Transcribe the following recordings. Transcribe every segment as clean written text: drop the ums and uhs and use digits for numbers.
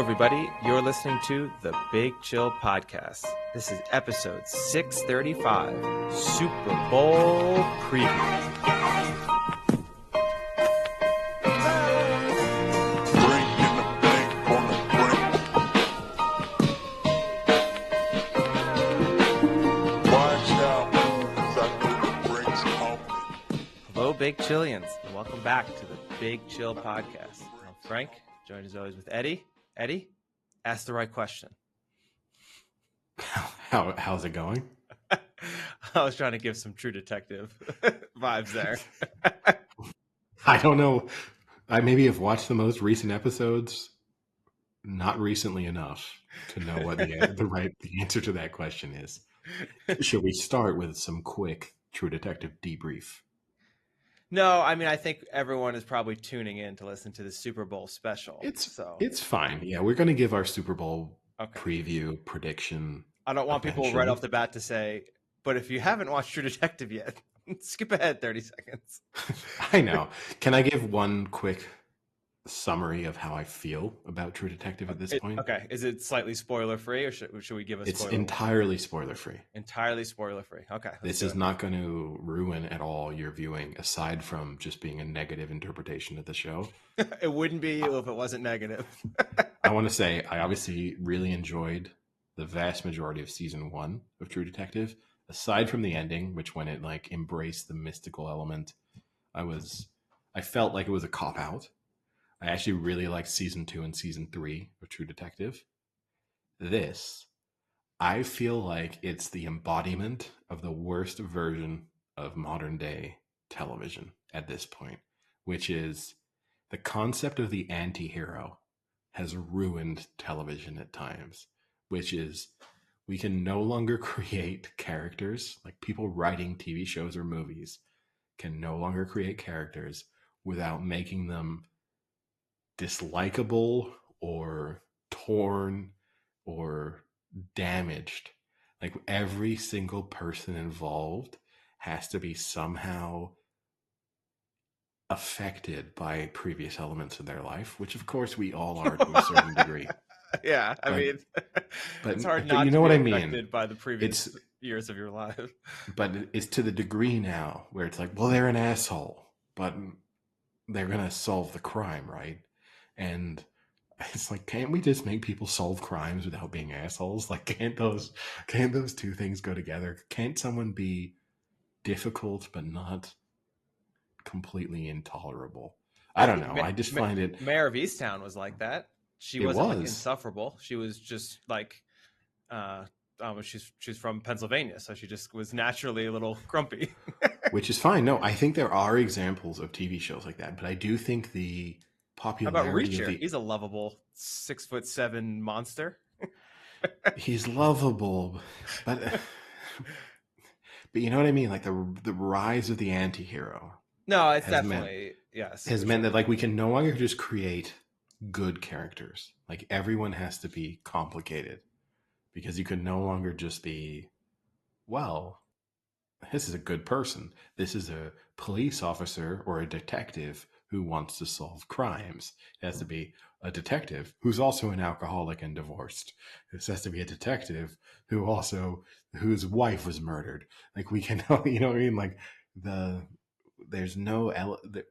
everybody. You're listening to the Big Chill Podcast. This is episode 635, Super Bowl Preview. Hello, Big Chillians, and welcome back to the Big Chill Podcast. I'm Frank, joined as always with Eddie. Eddie, ask the right question. How's it going? I was trying to give some True Detective vibes there. I don't know. I maybe have watched the most recent episodes, not recently enough to know what the answer to that question is. Should we start with some quick True Detective debrief? No, I mean, I think everyone is probably tuning in to listen to the Super Bowl special. It's fine. Yeah, we're going to give our Super Bowl preview prediction. I don't want people right off the bat to say, but if you haven't watched True Detective yet, skip ahead 30 seconds. I know. Can I give one quick summary of how I feel about True Detective at this point? Okay. Is it slightly spoiler free, or should we give a spoiler? It's entirely spoiler free. Entirely spoiler free. Okay. This is not going to ruin at all your viewing, aside from just being a negative interpretation of the show. It wouldn't be you if it wasn't negative. I want to say I obviously really enjoyed the vast majority of season 1 of True Detective, aside from the ending, which when it embraced the mystical element, I felt like it was a cop-out. I actually really liked season 2 and season 3 of True Detective. This, I feel like it's the embodiment of the worst version of modern day television at this point, which is the concept of the anti-hero has ruined television at times, which is we can no longer create characters, like people writing TV shows or movies can no longer create characters without making them dislikable or torn or damaged. Like every single person involved has to be somehow affected by previous elements of their life, which of course we all are to a certain degree. Yeah, I mean, it's hard not you to know be what I affected mean by the previous years of your life. But it's to the degree now where it's like, well, they're an asshole, but they're gonna solve the crime, right? And it's like, can't we just make people solve crimes without being assholes? Like, can't those two things go together? Can't someone be difficult but not completely intolerable? I don't know. I just find it. Mayor of Easttown was like that. She wasn't like insufferable. She was just like, she's from Pennsylvania, so she just was naturally a little grumpy. Which is fine. No, I think there are examples of TV shows like that, but I do think the popularity. How about Reacher? He's a lovable 6'7" monster. He's lovable, but you know what I mean? Like the rise of the anti-hero. No, it's definitely has meant that we can no longer just create good characters. Like everyone has to be complicated because you can no longer just be, well, this is a good person. This is a police officer or a detective who wants to solve crimes. It has to be a detective who's also an alcoholic and divorced. This has to be a detective whose wife was murdered. Like we can, you know what I mean? Like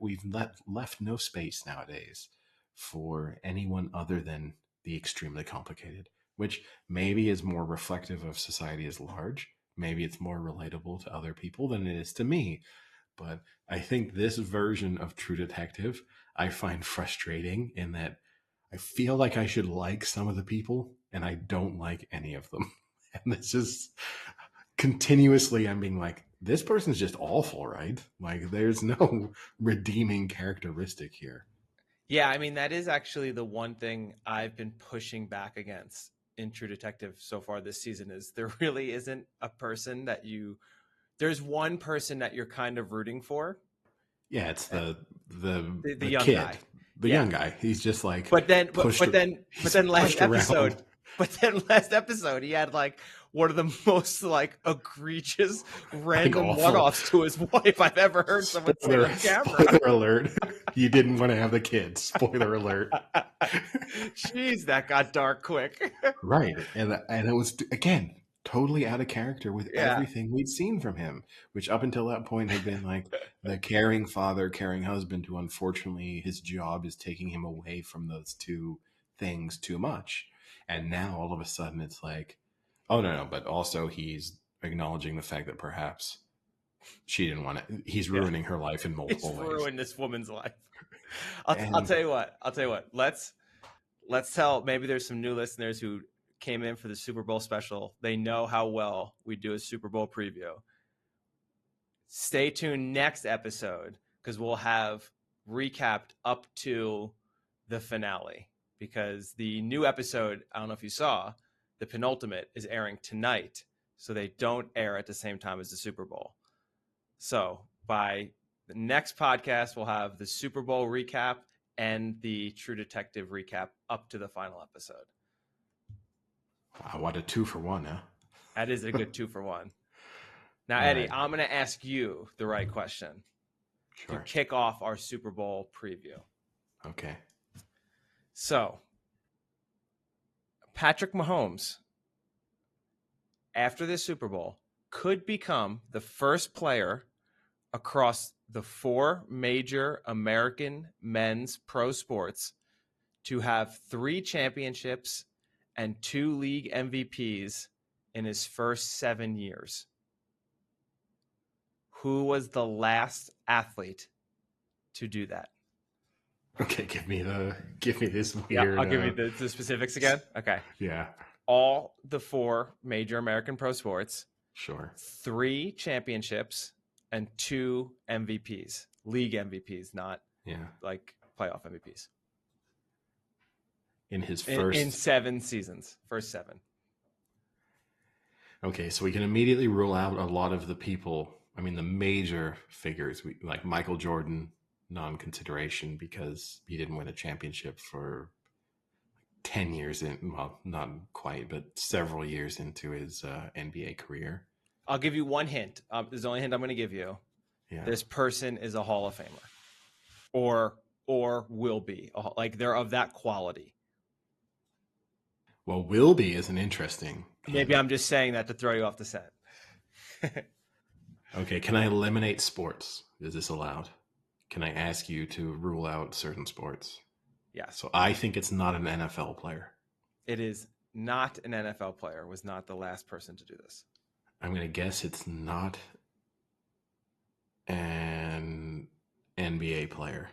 we've left no space nowadays for anyone other than the extremely complicated, which maybe is more reflective of society as large. Maybe it's more relatable to other people than it is to me. But I think this version of True Detective, I find frustrating in that I feel like I should like some of the people and I don't like any of them. And this is continuously, I'm being like, this person's just awful, right? Like there's no redeeming characteristic here. Yeah, I mean, that is actually the one thing I've been pushing back against in True Detective so far this season is there really isn't a person that there's one person that you're kind of rooting for. Yeah, it's the young kid, guy. Young guy. He's just like, but then last episode he had like one of the most like egregious random awful. one-offs to his wife I've ever heard someone say on camera. Spoiler alert. You didn't want to have the kids. Spoiler alert. Jeez, that got dark quick. Right. And it was, again, totally out of character with Yeah. everything we'd seen from him, which up until that point had been like the caring father, caring husband, who unfortunately his job is taking him away from those two things too much. And now all of a sudden it's like, oh, no, but also he's acknowledging the fact that perhaps she didn't want it. He's ruining her life in multiple ways. Ruined this woman's life. I'll tell you what. Let's tell, maybe there's some new listeners who came in for the Super Bowl special. They know how well we do a Super Bowl preview. Stay tuned next episode because we'll have recapped up to the finale, because the new episode, I don't know if you saw, the penultimate is airing tonight. So they don't air at the same time as the Super Bowl. So by the next podcast, we'll have the Super Bowl recap and the True Detective recap up to the final episode. Wow, what a 2-for-1, huh? That is a good 2-for-1. Now, Eddie, I'm going to ask you the right question to kick off our Super Bowl preview. Okay. So, Patrick Mahomes, after this Super Bowl, could become the first player across the 4 major American men's pro sports to have 3 championships and 2 league MVPs in his first 7 years. Who was the last athlete to do that? Okay, give me this weird. Yeah, I'll give you the specifics again. Okay. Yeah. All the 4 major American pro sports. Sure. 3 championships and 2 MVPs, league MVPs, not like playoff MVPs. In his first... In 7 seasons. First 7. Okay, so we can immediately rule out a lot of the people. I mean, the major figures, like Michael Jordan, non-consideration because he didn't win a championship for 10 years in. Well, not quite, but several years into his NBA career. I'll give you one hint. This is the only hint I'm going to give you. Yeah. This person is a Hall of Famer, or will be. Like, they're of that quality. Well, will be is an interesting. Maybe I'm just saying that to throw you off the scent. Okay, can I eliminate sports? Is this allowed? Can I ask you to rule out certain sports? Yeah. So I think it's not an NFL player. It is not an NFL player. Was not the last person to do this. I'm going to guess it's not an NBA player.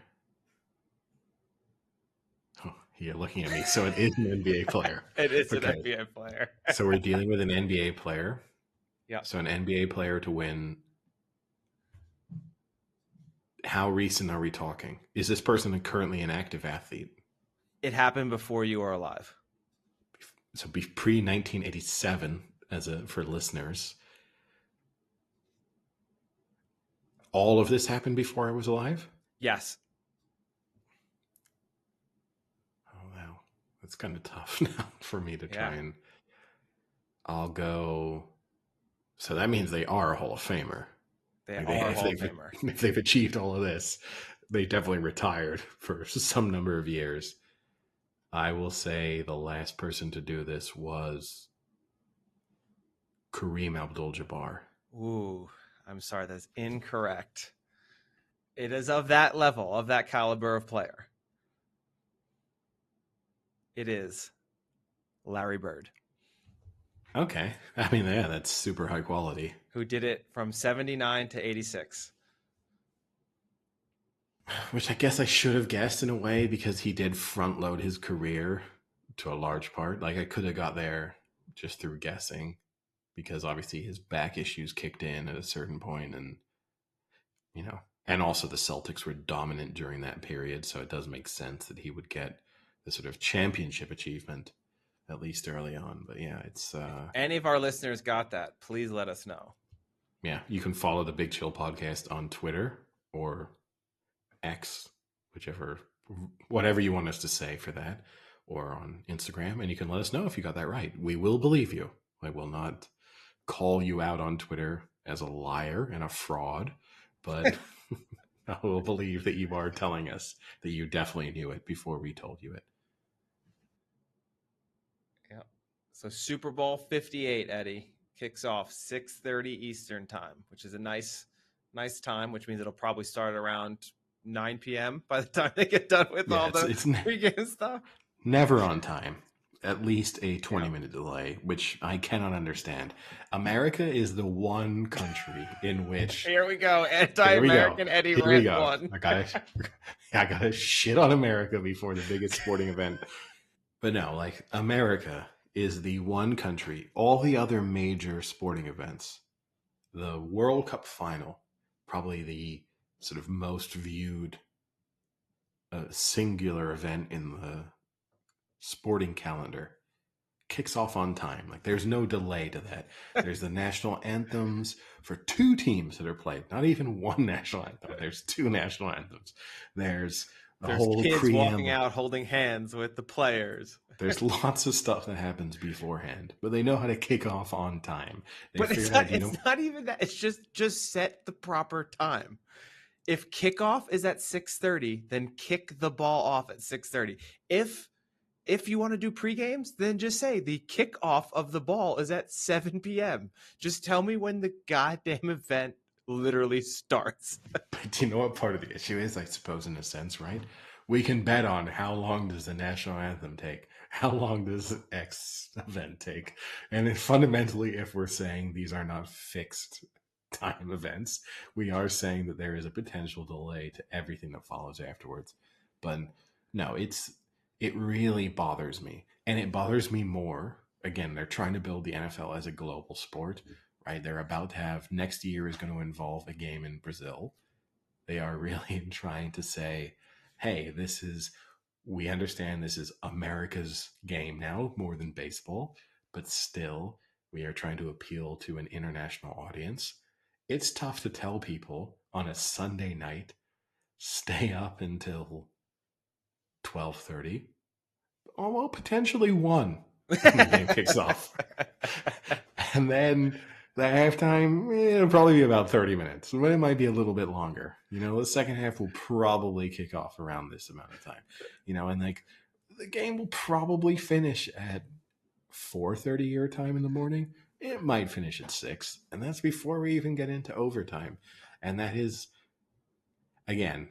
Oh, you're looking at me. So it is an NBA player. It is an NBA player. So we're dealing with an NBA player. Yeah. So an NBA player to win. How recent are we talking? Is this person currently an active athlete? It happened before you were alive. So pre-1987, for listeners. All of this happened before I was alive? Yes. Oh, wow. That's kind of tough now for me to try and... I'll go... So that means they are a Hall of Famer. They are a Hall of Famer. If they've achieved all of this, they definitely retired for some number of years. I will say the last person to do this was Kareem Abdul-Jabbar. Ooh, I'm sorry, that's incorrect. It is of that level, of that caliber of player. It is Larry Bird. Okay. I mean, yeah, that's super high quality. Who did it from 79 to 86. Which I guess I should have guessed in a way because he did front load his career to a large part. Like I could have got there just through guessing because obviously his back issues kicked in at a certain point and, you know, and also the Celtics were dominant during that period. So it does make sense that he would get the sort of championship achievement at least early on. But yeah, it's... If any of our listeners got that, please let us know. Yeah, you can follow the Big Chill Podcast on Twitter or X, whatever you want us to say for that, or on Instagram, and you can let us know if you got that right. We will believe you. I will not call you out on Twitter as a liar and a fraud, but I will believe that you are telling us that you definitely knew it before we told you it. Yeah. So Super Bowl 58, Eddie, kicks off 6:30 Eastern time, which is a nice time, which means it'll probably start around 9 p.m. by the time they get done with Yeah, all the it's pregame stuff. never on time. At least a 20-minute delay, which I cannot understand. America is the one country in which Here we go. here we go. Anti-American Eddie Here we Rant go. one. I gotta shit on America before the biggest sporting event. But no, like America is the one country, all the other major sporting events, the World Cup final, probably the sort of most viewed singular event in the sporting calendar, kicks off on time. Like there's no delay to that. There's the national anthems for two teams that are played. Not even one national anthem. There's two national anthems. There's whole kids preamble. Walking out holding hands with the players. There's lots of stuff that happens beforehand, but they know how to kick off on time. But it's not even that. It's just set the proper time. If kickoff is at 6:30, then kick the ball off at 6:30. If you want to do pre-games, then just say the kickoff of the ball is at 7 p.m. Just tell me when the goddamn event literally starts. But do you know what part of the issue is, I suppose, in a sense, right? We can bet on how long does the national anthem take? How long does X event take? And fundamentally, if we're saying these are not fixed time events, we are saying that there is a potential delay to everything that follows afterwards. But no, it really bothers me. And it bothers me more. Again, they're trying to build the NFL as a global sport, right? They're about to have, next year is going to involve a game in Brazil. They are really trying to say, hey, we understand this is America's game now more than baseball, but still we are trying to appeal to an international audience. It's tough to tell people on a Sunday night, stay up until 12:30. Oh, well, potentially 1 when the game kicks off. And then the halftime, it'll probably be about 30 minutes, but it might be a little bit longer. The second half will probably kick off around this amount of time. And like the game will probably finish at 4:30 your time in the morning. It might finish at 6, and that's before we even get into overtime. And that is, again,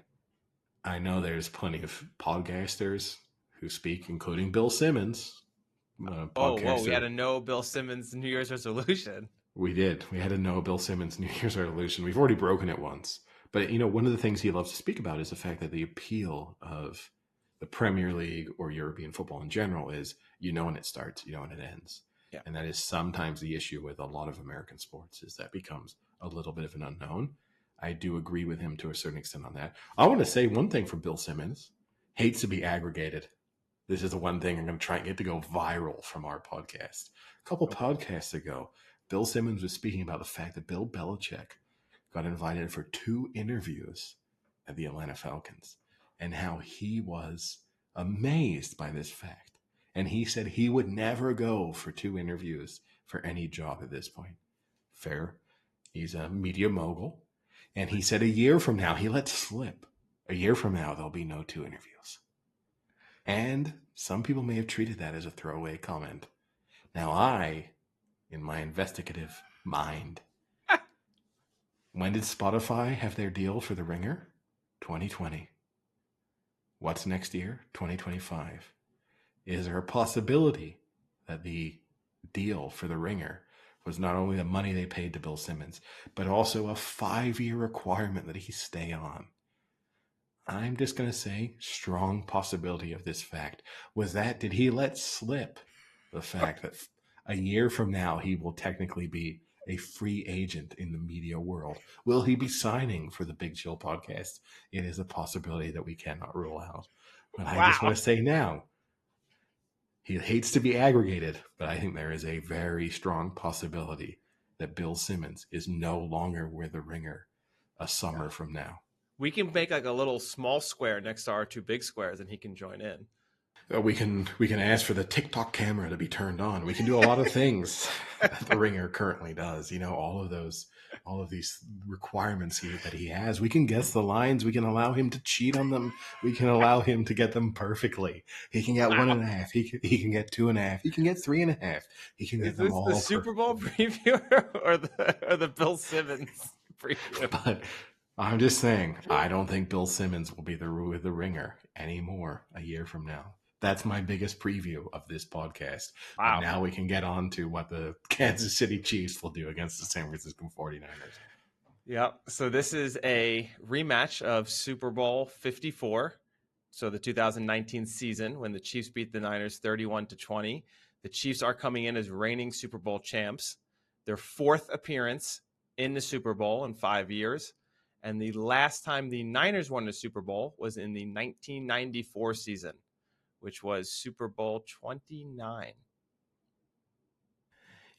I know there's plenty of podcasters who speak, including Bill Simmons. We had a no Bill Simmons New Year's resolution. We did. We had a no Bill Simmons New Year's resolution. We've already broken it once. But, one of the things he loves to speak about is the fact that the appeal of the Premier League or European football in general is, when it starts, when it ends. Yeah. And that is sometimes the issue with a lot of American sports, is that becomes a little bit of an unknown. I do agree with him to a certain extent on that. I want to say one thing for Bill Simmons. Hates to be aggregated. This is the one thing I'm going to try and get to go viral from our podcast. A couple podcasts ago, Bill Simmons was speaking about the fact that Bill Belichick got invited for 2 interviews at the Atlanta Falcons and how he was amazed by this fact. And he said he would never go for 2 interviews for any job at this point. Fair. He's a media mogul. And he said a year from now, he let slip. A year from now, there'll be no 2 interviews. And some people may have treated that as a throwaway comment. Now I, in my investigative mind, when did Spotify have their deal for The Ringer? 2020. What's next year? 2025. Is there a possibility that the deal for The Ringer was not only the money they paid to Bill Simmons, but also a 5-year requirement that he stay on? I'm just going to say strong possibility of this fact. Did he let slip the fact that a year from now he will technically be a free agent in the media world? Will he be signing for the Big Chill podcast? It is a possibility that we cannot rule out. But I just want to say now, he hates to be aggregated, but I think there is a very strong possibility that Bill Simmons is no longer with The Ringer a summer from now. We can make like a little small square next to our 2 big squares and he can join in. We can ask for the TikTok camera to be turned on. We can do a lot of things that the Ringer currently does. All of these requirements that he has. We can guess the lines. We can allow him to cheat on them. We can allow him to get them perfectly. He can get Wow. 1.5. He can get 2.5. He can get 3.5. He can Is get them this the all Super perfectly. Bowl preview or the Bill Simmons preview? But I'm just saying, I don't think Bill Simmons will be the Ringer anymore a year from now. That's my biggest preview of this podcast. But Wow. now we can get on to what the Kansas City Chiefs will do against the San Francisco 49ers. Yep. So this is a rematch of Super Bowl 54. So the 2019 season when the Chiefs beat the Niners 31-20. The Chiefs are coming in as reigning Super Bowl champs. Their fourth appearance in the Super Bowl in 5 years. And the last time the Niners won the Super Bowl was in the 1994 season, which was Super Bowl 29.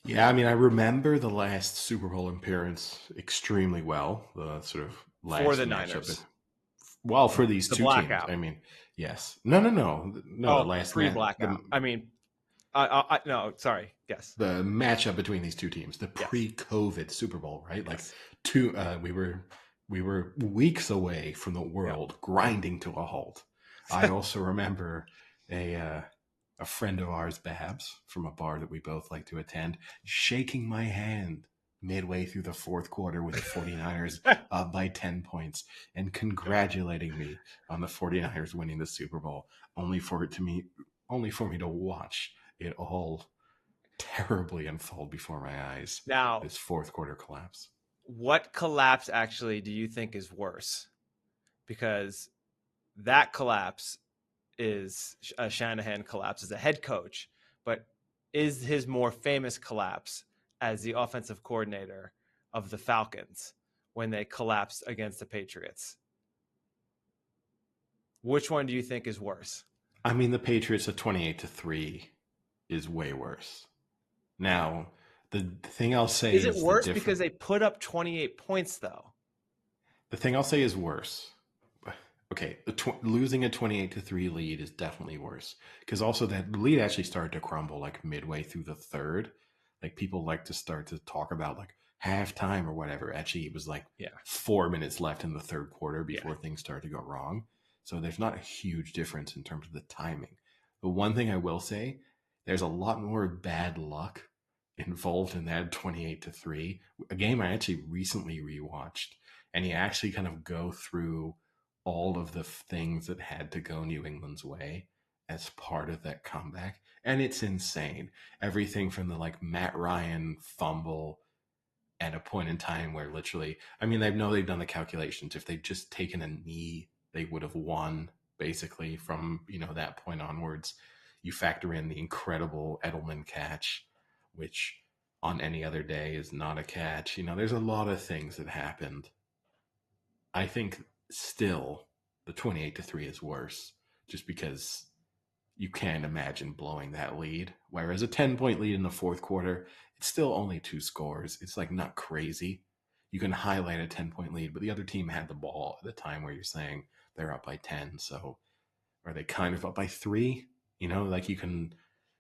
Yeah, I mean, I remember the last Super Bowl appearance extremely well. The sort of For last the matchup. Niners. Well, for these The two teams, blackout. I mean, yes. No. The Oh, last pre-blackout. I mean, no, sorry. Yes. the matchup between these two teams, the Yes. pre-COVID Super Bowl, right? Like Yes. we were weeks away from the world grinding to a halt. I also remember a friend of ours, Babs, from a bar that we both like to attend, shaking my hand midway through the fourth quarter with the 49ers up by 10 points and congratulating me on the 49ers winning the Super Bowl, only for me to watch it all terribly unfold before my eyes. Now, This fourth quarter collapse. what collapse actually do you think is worse? Because that collapse is a Shanahan collapse as a head coach, but is his more famous collapse as the offensive coordinator of the Falcons when they collapsed against the Patriots? Which one do you think is worse? I mean, the Patriots at 28-3 is way worse. Now, the thing I'll say is it is worse because they put up 28 points, though? The thing I'll say is worse. Okay, losing a 28-3 lead is definitely worse because also that lead actually started to crumble like midway through the third. Like people like to start to talk about like halftime or whatever. Actually, it was like 4 minutes left in the third quarter before things started to go wrong. So there's not a huge difference in terms of the timing. The one thing I will say, there's a lot more bad luck involved in that 28-3, a game I actually recently rewatched, and you actually kind of go through all of the things that had to go New England's way as part of that comeback. And it's insane. Everything from the like Matt Ryan fumble at a point in time where literally, I mean, they've done the calculations. If they'd just taken a knee, they would have won basically from, that point onwards. You factor in the incredible Edelman catch, which on any other day is not a catch. There's a lot of things that happened. I think still the 28-3 is worse just because you can't imagine blowing that lead. Whereas a 10-point lead in the fourth quarter, it's still only 2 scores. It's like not crazy. You can highlight a 10-point lead, but the other team had the ball at the time where you're saying they're up by 10. So are they kind of up by 3? Like you can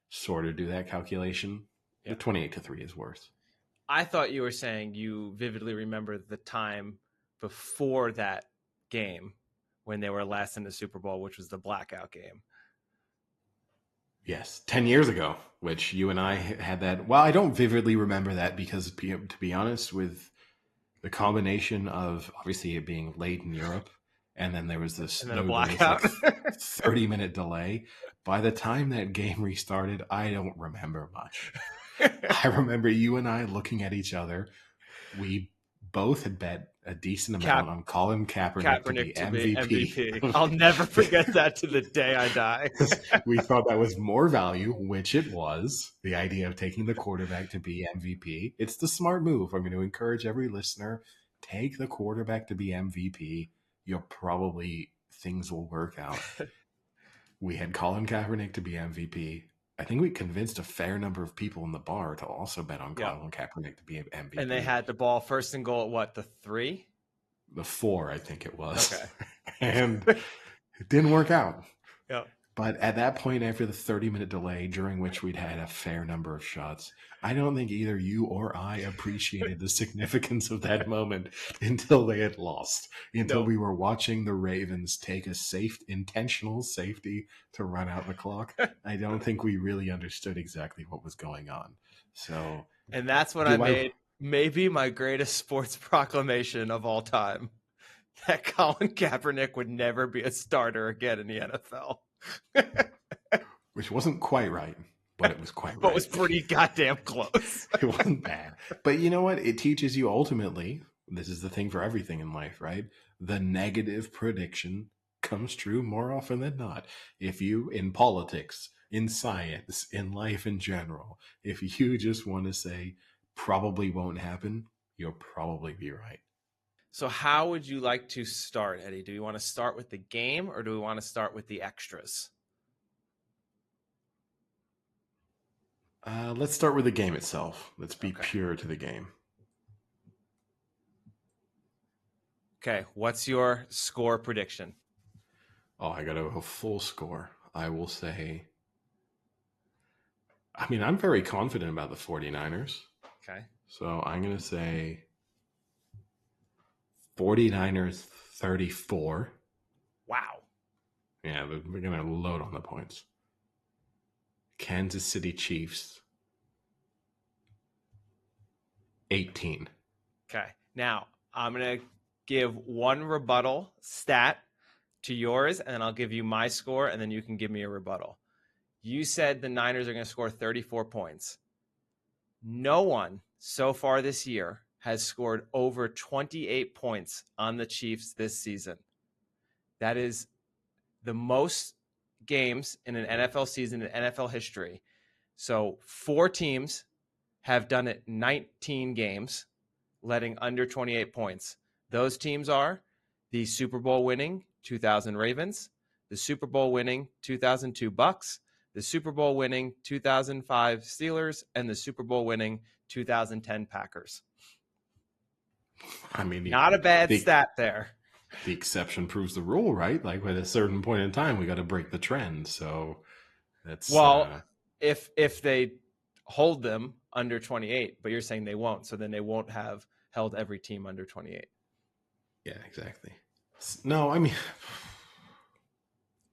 sort of do that calculation. The 28-3 is worse. I thought you were saying you vividly remember the time before that game when they were last in the Super Bowl, which was the blackout game. Yes, 10 years ago, which you and I had that. Well, I don't vividly remember that because, to be honest, with the combination of obviously it being late in Europe, and then there was this And then a notorious like blackout. 30-minute delay. By the time that game restarted, I don't remember much. I remember you and I looking at each other. We both had bet a decent amount on Colin Kaepernick to be MVP. I'll never forget that to the day I die. We thought that was more value, which it was. The idea of taking the quarterback to be MVP. It's the smart move. I'm going to encourage every listener, take the quarterback to be MVP. Things will work out. We had Colin Kaepernick to be MVP. I think we convinced a fair number of people in the bar to also bet on Colin Kaepernick to be MVP. And they had the ball first and goal at what, the 3? The 4, I think it was. Okay. And it didn't work out. Yeah. But at that point, after the 30-minute delay, during which we'd had a fair number of shots, I don't think either you or I appreciated the significance of that moment until they had lost, until No. we were watching the Ravens take a intentional safety to run out the clock. I don't think we really understood exactly what was going on. So, And that's when I do I? made maybe my greatest sports proclamation of all time, that Colin Kaepernick would never be a starter again in the NFL. Which wasn't quite right, but it was quite But right. was pretty goddamn close. It wasn't bad. But you know what? It teaches you ultimately, this is the thing for everything in life, right? The negative prediction comes true more often than not. If you, in politics, in science, in life in general, if you just want to say probably won't happen, you'll probably be right. So how would you like to start, Eddie? Do we want to start with the game or do we want to start with the extras? Let's start with the game itself. Let's be Okay. pure to the game. Okay. What's your score prediction? Oh, I got a full score. I will say, I mean, I'm very confident about the 49ers. Okay. So I'm going to say 49ers 34. Wow. Yeah, we're going to load on the points. Kansas City Chiefs 18. Okay. Now, I'm going to give one rebuttal stat to yours, and then I'll give you my score, and then you can give me a rebuttal. You said the Niners are going to score 34 points. No one so far this year has scored over 28 points on the Chiefs this season. That is the most games in an NFL season in NFL history. So 4 teams have done it 19 games, letting under 28 points. Those teams are the Super Bowl winning 2000 Ravens, the Super Bowl winning 2002 Bucks, the Super Bowl winning 2005 Steelers, and the Super Bowl winning 2010 Packers. I mean, Not a bad stat there. The exception proves the rule, right? Like at a certain point in time, we got to break the trend. So that's if they hold them under 28, but you're saying they won't, so then they won't have held every team under 28. Yeah, exactly. No, I mean,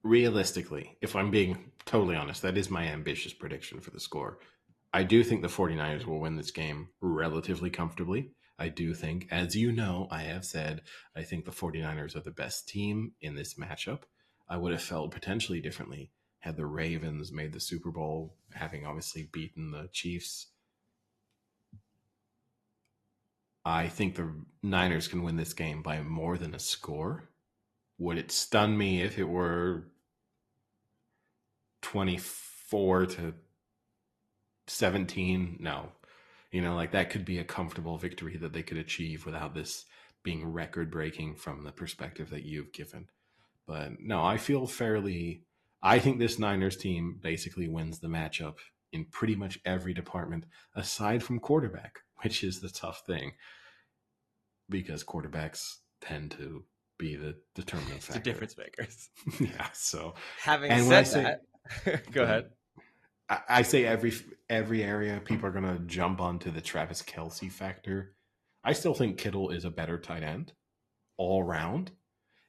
realistically, if I'm being totally honest, that is my ambitious prediction for the score. I do think the 49ers will win this game relatively comfortably. I do think, as you know, I have said, I think the 49ers are the best team in this matchup. I would have felt potentially differently had the Ravens made the Super Bowl, having obviously beaten the Chiefs. I think the Niners can win this game by more than a score. Would it stun me if it were 24-17? No. You know, like that could be a comfortable victory that they could achieve without this being record breaking from the perspective that you've given. But no, I think this Niners team basically wins the matchup in pretty much every department aside from quarterback, which is the tough thing because quarterbacks tend to be the determining factor. The difference makers. Yeah. So having said that, go ahead. I say every area people are going to jump onto the Travis Kelce factor. I still think Kittle is a better tight end all round.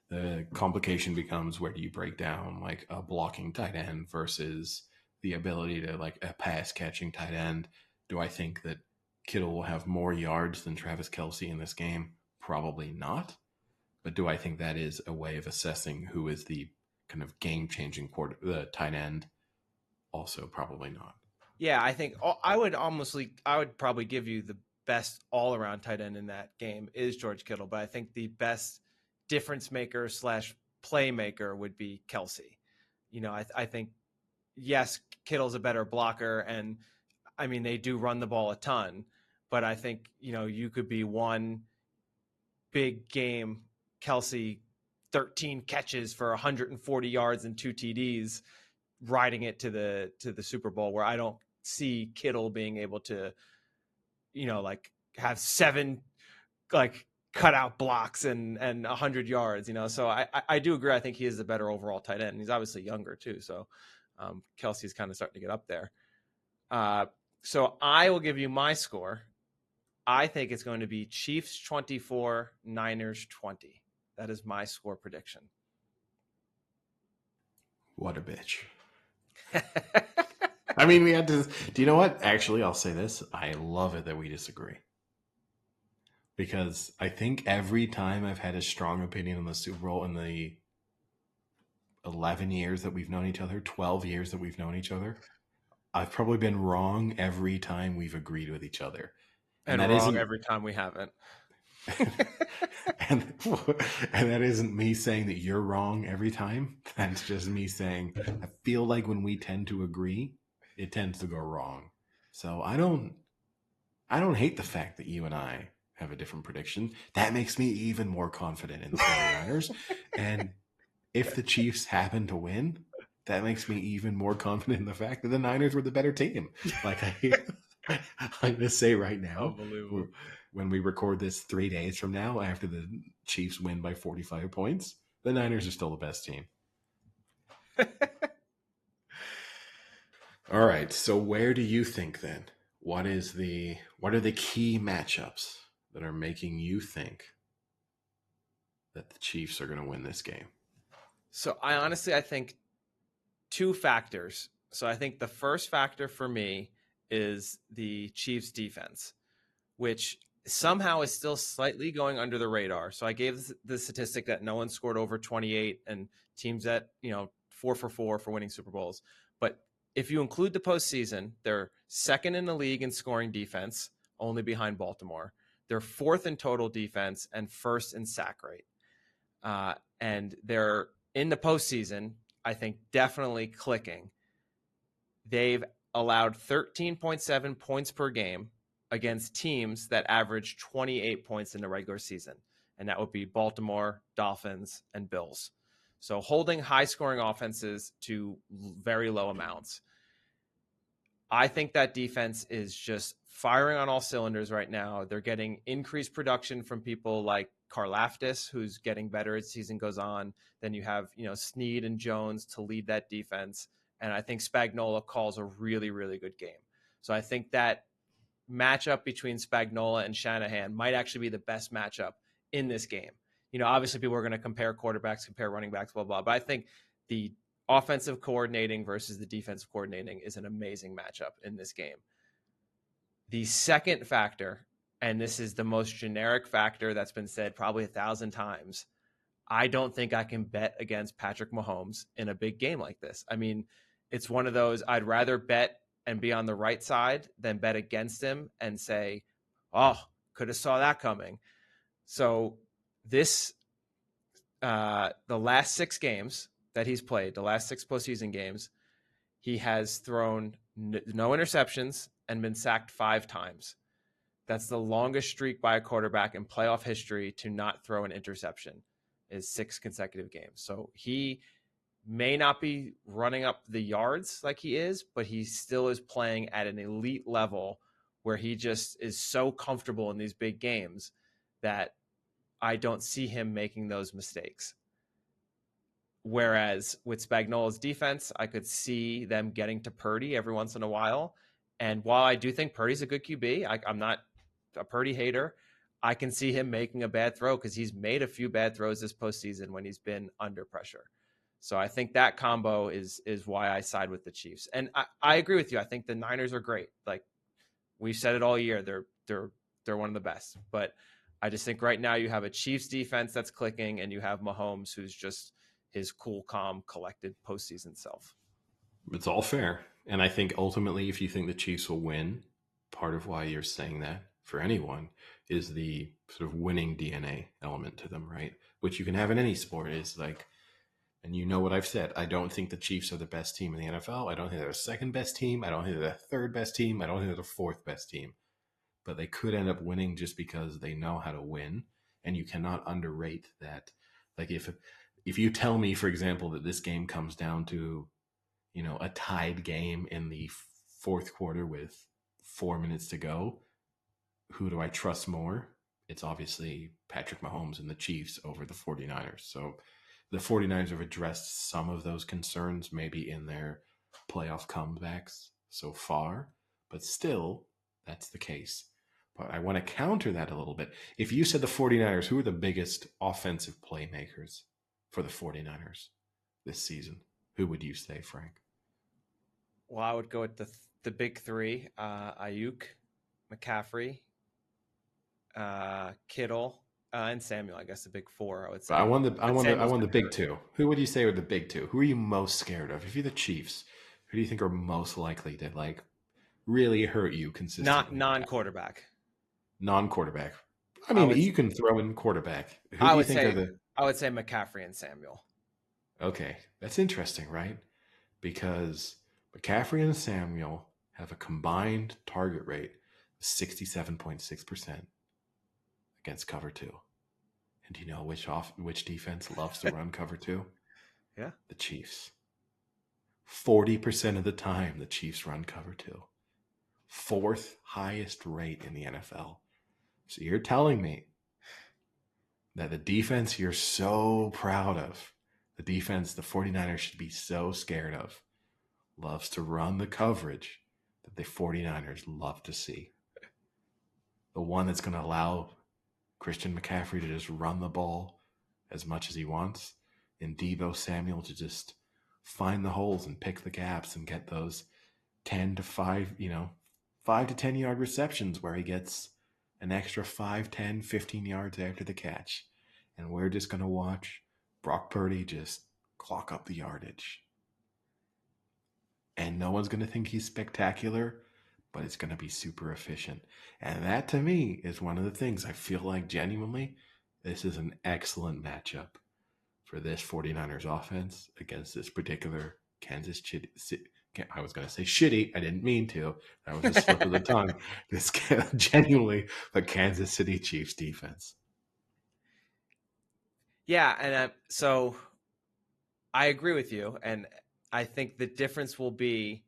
The complication becomes where do you break down like a blocking tight end versus the ability to like a pass catching tight end. Do I think that Kittle will have more yards than Travis Kelce in this game? Probably not. But do I think that is a way of assessing who is the kind of game changing tight end? Also, probably not. Yeah, I think I would probably give you the best all around tight end in that game is George Kittle, but I think the best difference maker / playmaker would be Kelce. You know, I think, yes, Kittle's a better blocker, and I mean, they do run the ball a ton, but I think, you know, you could be one big game, Kelce, 13 catches for 140 yards and 2 TDs, riding it to the Super Bowl, where I don't see Kittle being able to, you know, like have 7 like cutout blocks and 100 yards. So I do agree. I think he is the better overall tight end. He's obviously younger too. So Kelsey's kind of starting to get up there. So I will give you my score. I think it's going to be Chiefs 24, Niners 20. That is my score prediction. What a bitch. I mean, we had to. Do you know what? Actually, I'll say this. I love it that we disagree. Because I think every time I've had a strong opinion on the Super Bowl in the 11 years that we've known each other, 12 years that we've known each other, I've probably been wrong every time we've agreed with each other. And that wrong isn't every time we haven't. and that isn't me saying that you're wrong every time. That's just me saying I feel like when we tend to agree, it tends to go wrong. So I don't hate the fact that you and I have a different prediction. That makes me even more confident in the 49ers. And if the Chiefs happen to win, that makes me even more confident in the fact that the Niners were the better team. Like I'm going to say right now, when we record this 3 days from now, after the Chiefs win by 45 points, the Niners are still the best team. All right. So where do you think then? What are the key matchups that are making you think that the Chiefs are going to win this game? So I think two factors. So I think the first factor for me is the Chiefs defense, which somehow is still slightly going under the radar. So I gave the statistic that no one scored over 28 and teams that, 4 for 4 for winning Super Bowls. But if you include the postseason, they're second in the league in scoring defense, only behind Baltimore. They're fourth in total defense and first in sack rate. And they're in the postseason, I think, definitely clicking. They've allowed 13.7 points per game against teams that average 28 points in the regular season. And that would be Baltimore, Dolphins, and Bills. So holding high-scoring offenses to very low amounts. I think that defense is just firing on all cylinders right now. They're getting increased production from people like Karlaftis, who's getting better as season goes on. Then you have, Snead and Jones to lead that defense. And I think Spagnuolo calls a really, really good game. So I think that matchup between Spagnuolo and Shanahan might actually be the best matchup in this game. Obviously people are going to compare quarterbacks, compare running backs, blah, blah. But I think the offensive coordinating versus the defensive coordinating is an amazing matchup in this game. The second factor, and this is the most generic factor that's been said probably 1,000 times, I don't think I can bet against Patrick Mahomes in a big game like this. I mean, it's one of those I'd rather bet and be on the right side than bet against him and say, oh, could have saw that coming. So this, the last 6 games that he's played, the last 6 postseason games, he has thrown no interceptions and been sacked 5 times. That's the longest streak by a quarterback in playoff history to not throw an interception, is 6 consecutive games. So he may not be running up the yards like he is, but he still is playing at an elite level where he just is so comfortable in these big games that I don't see him making those mistakes. Whereas with Spagnuolo's defense, I could see them getting to Purdy every once in a while. And while I do think Purdy's a good QB, I'm not a Purdy hater. I can see him making a bad throw because he's made a few bad throws this postseason when he's been under pressure. So I think that combo is why I side with the Chiefs. And I agree with you. I think the Niners are great. Like we've said it all year, they're one of the best. But I just think right now you have a Chiefs defense that's clicking, and you have Mahomes, who's just his cool, calm, collected postseason self. It's all fair. And I think ultimately, if you think the Chiefs will win, part of why you're saying that for anyone is the sort of winning DNA element to them, right? Which you can have in any sport is like, and you know what I've said, I don't think the Chiefs are the best team in the NFL. I don't think they're the second best team. I don't think they're the third best team. I don't think they're the fourth best team. But they could end up winning just because they know how to win. And you cannot underrate that. Like if you tell me, for example, that this game comes down to, a tied game in the fourth quarter with 4 minutes to go, who do I trust more? it's obviously Patrick Mahomes and the Chiefs over the 49ers. So the 49ers have addressed some of those concerns, maybe in their playoff comebacks so far, but still, that's the case. But I want to counter that a little bit. If you said the 49ers, who are the biggest offensive playmakers for the 49ers this season? Who would you say, Frank? Well, I would go with the big three: Ayuk, McCaffrey, Kittle, and Samuel. I guess the big four. I would But I say. won the I But won the I Samuel's won the been big hurt. two. Who would you say are the big two? Who are you most scared of? If you're the Chiefs, who do you think are most likely to like really hurt you Not consistently? non-quarterback. Non-quarterback. I I mean, would. you can throw in quarterback. Who I do you would think are say. the I would say McCaffrey and Samuel. Okay, that's interesting, right? Because McCaffrey and Samuel have a combined target rate of 67.6% against cover two. And do you know which defense loves to run cover two? Yeah. The Chiefs. 40% of the time, the Chiefs run cover two. Fourth highest rate in the NFL. So you're telling me that the defense you're so proud of, the defense the 49ers should be so scared of, loves to run the coverage that the 49ers love to see. The one that's going to allow Christian McCaffrey to just run the ball as much as he wants, and Deebo Samuel to just find the holes and pick the gaps and get those 10 to 5, 5 to 10 yard receptions where he gets an extra 5, 10, 15 yards after the catch. And we're just going to watch Brock Burdy just clock up the yardage. And no one's going to think he's spectacular, but it's going to be super efficient. And that to me is one of the things I feel like genuinely this is an excellent matchup for this 49ers offense against this particular Kansas City. I was going to say shitty. I didn't mean to. That was a slip of the tongue. This genuinely the Kansas City Chiefs defense. Yeah, and so I agree with you, and I think the difference will be,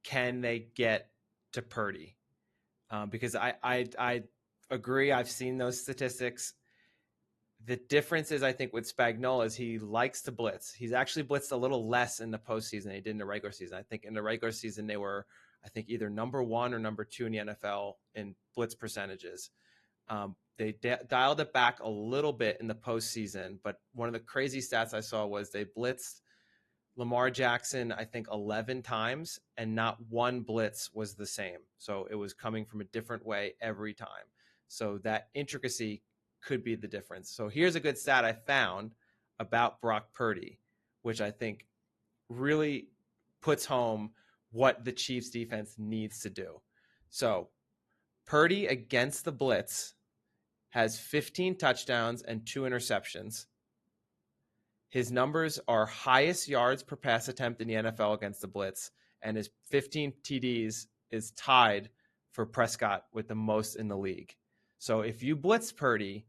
can they get to Purdy? Because I agree. I've seen those statistics. The difference is, I think, with Spagnuolo is he likes to blitz. He's actually blitzed a little less in the postseason than he did in the regular season. I think in the regular season they were, I think, either number one or number two in the NFL in blitz percentages. They dialed it back a little bit in the postseason, but one of the crazy stats I saw was they blitzed Lamar Jackson, I think, 11 times, and not one blitz was the same. So it was coming from a different way every time. So that intricacy could be the difference. So here's a good stat I found about Brock Purdy, which I think really puts home what the Chiefs defense needs to do. So Purdy against the blitz has 15 touchdowns and 2 interceptions. His numbers are highest yards per pass attempt in the NFL against the blitz, and his 15 TDs is tied for Prescott with the most in the league. So if you blitz Purdy,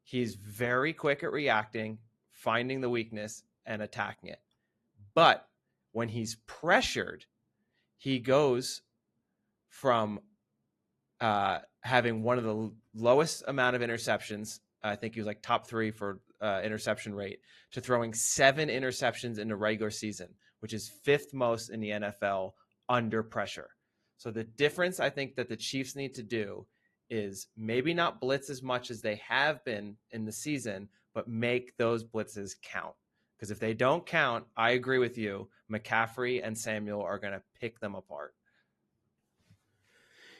he's very quick at reacting, finding the weakness, and attacking it. But when he's pressured, he goes from having one of the lowest amount of interceptions. I think he was like top 3 for interception rate, to throwing 7 interceptions in the regular season, which is 5th most in the NFL under pressure. So the difference I think that the Chiefs need to do is maybe not blitz as much as they have been in the season, but make those blitzes count. Because if they don't count, I agree with you, McCaffrey and Samuel are going to pick them apart.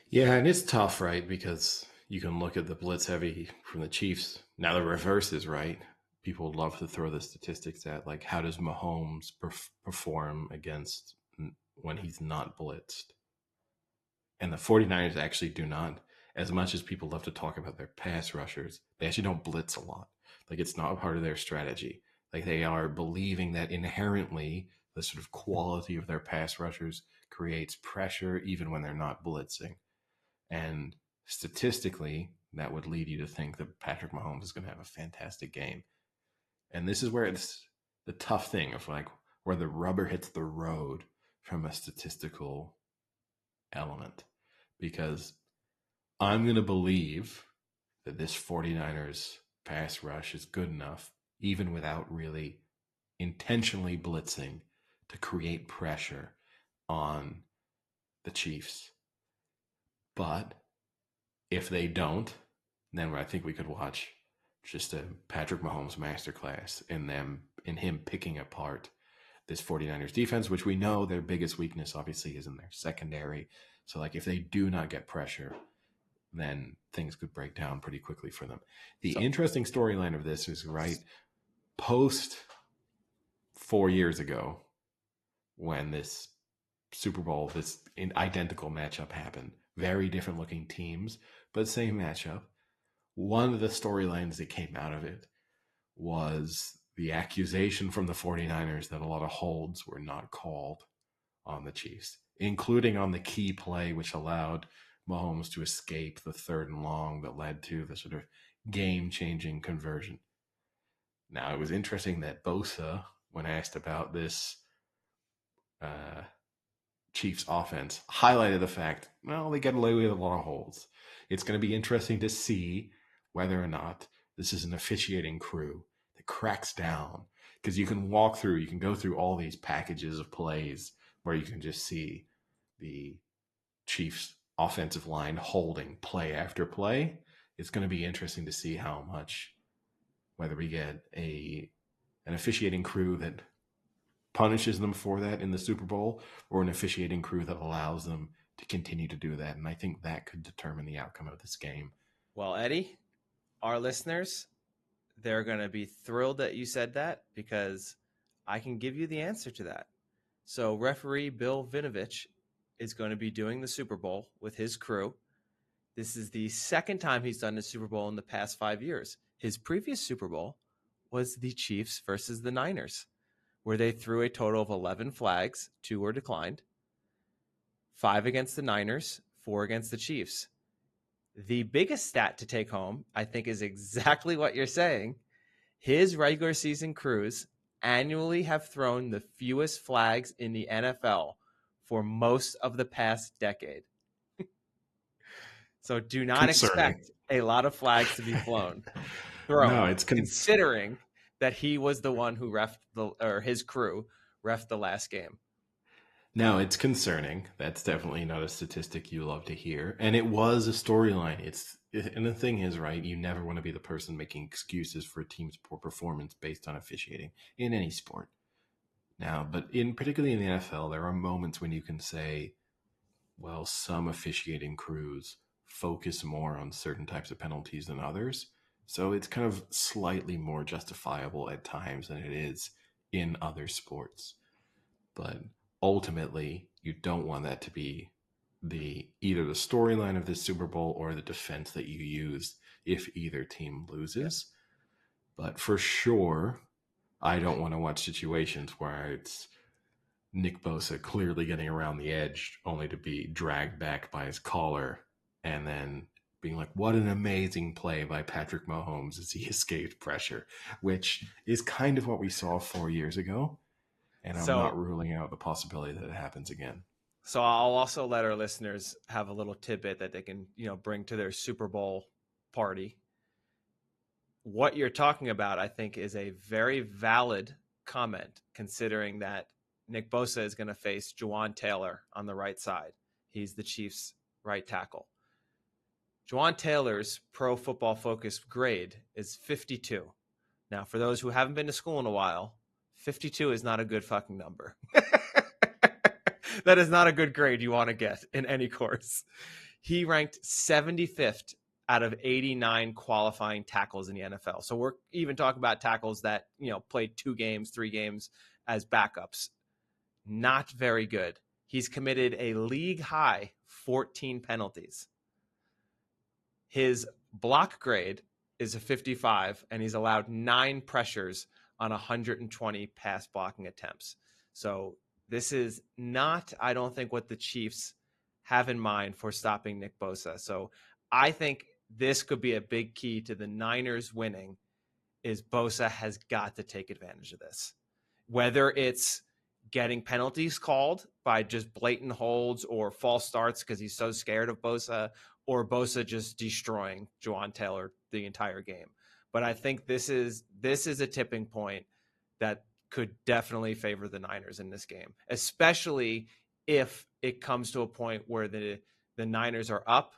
Yeah, and it's tough, right? Because you can look at the blitz heavy from the Chiefs. Now the reverse is right. People love to throw the statistics at, like, how does Mahomes perform against when he's not blitzed? And the 49ers actually do not, as much as people love to talk about their pass rushers, they actually don't blitz a lot. Like, it's not a part of their strategy. Like, they are believing that inherently the sort of quality of their pass rushers creates pressure even when they're not blitzing. And statistically, that would lead you to think that Patrick Mahomes is going to have a fantastic game. And this is where it's the tough thing of, like, where the rubber hits the road from a statistical element. Because I'm going to believe that this 49ers pass rush is good enough, even without really intentionally blitzing, to create pressure on the Chiefs. But if they don't, then I think we could watch just a Patrick Mahomes masterclass in him picking apart this 49ers defense, which we know their biggest weakness obviously is in their secondary. So like if they do not get pressure, then things could break down pretty quickly for them. The interesting storyline of this is right post 4 years ago when this Super Bowl, this identical matchup happened. Very different looking teams, but same matchup. One of the storylines that came out of it was the accusation from the 49ers that a lot of holds were not called on the Chiefs, including on the key play, which allowed Mahomes to escape the 3rd and long that led to the sort of game-changing conversion. Now, it was interesting that Bosa, when asked about this Chiefs offense, highlighted the fact, well, they get away with a lot of holds. It's going to be interesting to see whether or not this is an officiating crew that cracks down, because you can go through all these packages of plays where you can just see the Chiefs offensive line holding play after play. It's going to be interesting to see how much, whether we get an officiating crew that punishes them for that in the Super Bowl or an officiating crew that allows them to continue to do that. And I think that could determine the outcome of this game. Well, Eddie, our listeners, they're going to be thrilled that you said that, because I can give you the answer to that. So referee Bill Vinovich is going to be doing the Super Bowl with his crew. This is the second time he's done the Super Bowl in the past 5 years. His previous Super Bowl was the Chiefs versus the Niners, where they threw a total of 11 flags, 2 were declined, 5 against the Niners, 4 against the Chiefs. The biggest stat to take home, I think, is exactly what you're saying. His regular season crews annually have thrown the fewest flags in the NFL for most of the past decade. So do not expect a lot of flags to be thrown. No, it's considering that he was the one who his crew refed the last game. No, it's concerning. That's definitely not a statistic you love to hear. And it was a storyline. And the thing is, right, you never want to be the person making excuses for a team's poor performance based on officiating in any sport. Now, but particularly in the NFL, there are moments when you can say, well, some officiating crews focus more on certain types of penalties than others. So it's kind of slightly more justifiable at times than it is in other sports. But ultimately, you don't want that to be either the storyline of this Super Bowl or the defense that you use if either team loses. Yeah. But for sure, I don't want to watch situations where it's Nick Bosa clearly getting around the edge only to be dragged back by his collar and then being like, what an amazing play by Patrick Mahomes as he escaped pressure, which is kind of what we saw 4 years ago. And I'm not ruling out the possibility that it happens again. So I'll also let our listeners have a little tidbit that they can, bring to their Super Bowl party. What you're talking about, I think, is a very valid comment, considering that Nick Bosa is going to face Juwan Taylor on the right side. He's the Chiefs' right tackle. Juwan Taylor's Pro Football Focus grade is 52. Now, for those who haven't been to school in a while, 52 is not a good fucking number. That is not a good grade you want to get in any course. He ranked 75th out of 89 qualifying tackles in the NFL. So we're even talking about tackles that, played 2 games, 3 games as backups. Not very good. He's committed a league high 14 penalties. His block grade is a 55, and he's allowed 9 pressures on 120 pass blocking attempts. So this is not, I don't think, what the Chiefs have in mind for stopping Nick Bosa. So I think this could be a big key to the Niners winning, is Bosa has got to take advantage of this. Whether it's getting penalties called by just blatant holds or false starts because he's so scared of Bosa, or Bosa just destroying Juwan Taylor the entire game. But I think this is a tipping point that could definitely favor the Niners in this game, especially if it comes to a point where the Niners are up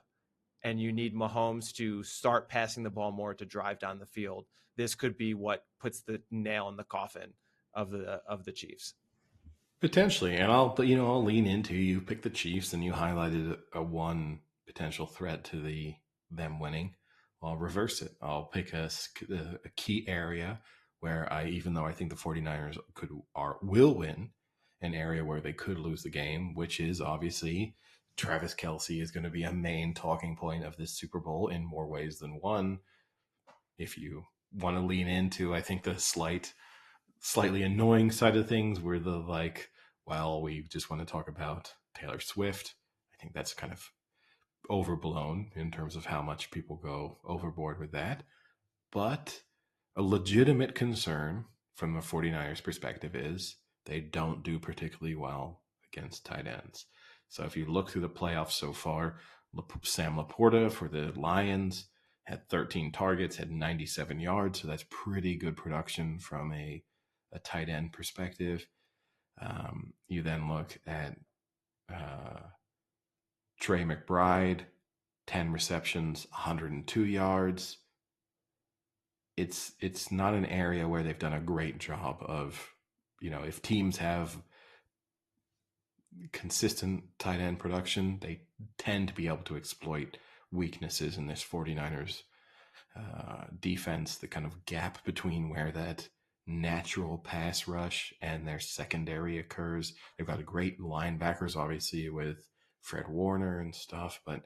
and you need Mahomes to start passing the ball more to drive down the field. This could be what puts the nail in the coffin of the Chiefs. Potentially, and I'll lean into, you pick the Chiefs and you highlighted a one potential threat to them winning. I'll reverse it. I'll pick a key area where even though I think the 49ers will win, an area where they could lose the game, which is obviously Travis Kelce is going to be a main talking point of this Super Bowl in more ways than one. If you want to lean into, I think the slightly annoying side of things where we just want to talk about Taylor Swift. I think that's kind of overblown in terms of how much people go overboard with that. But a legitimate concern from the 49ers perspective is they don't do particularly well against tight ends. So if you look through the playoffs so far, Sam Laporta for the Lions had 13 targets, had 97 yards. So that's pretty good production from a tight end perspective. You then look at Trey McBride, 10 receptions, 102 yards. It's not an area where they've done a great job of, if teams have consistent tight end production, they tend to be able to exploit weaknesses in this 49ers defense, the kind of gap between where that natural pass rush and their secondary occurs. They've got great linebackers, obviously, with Fred Warner and stuff, but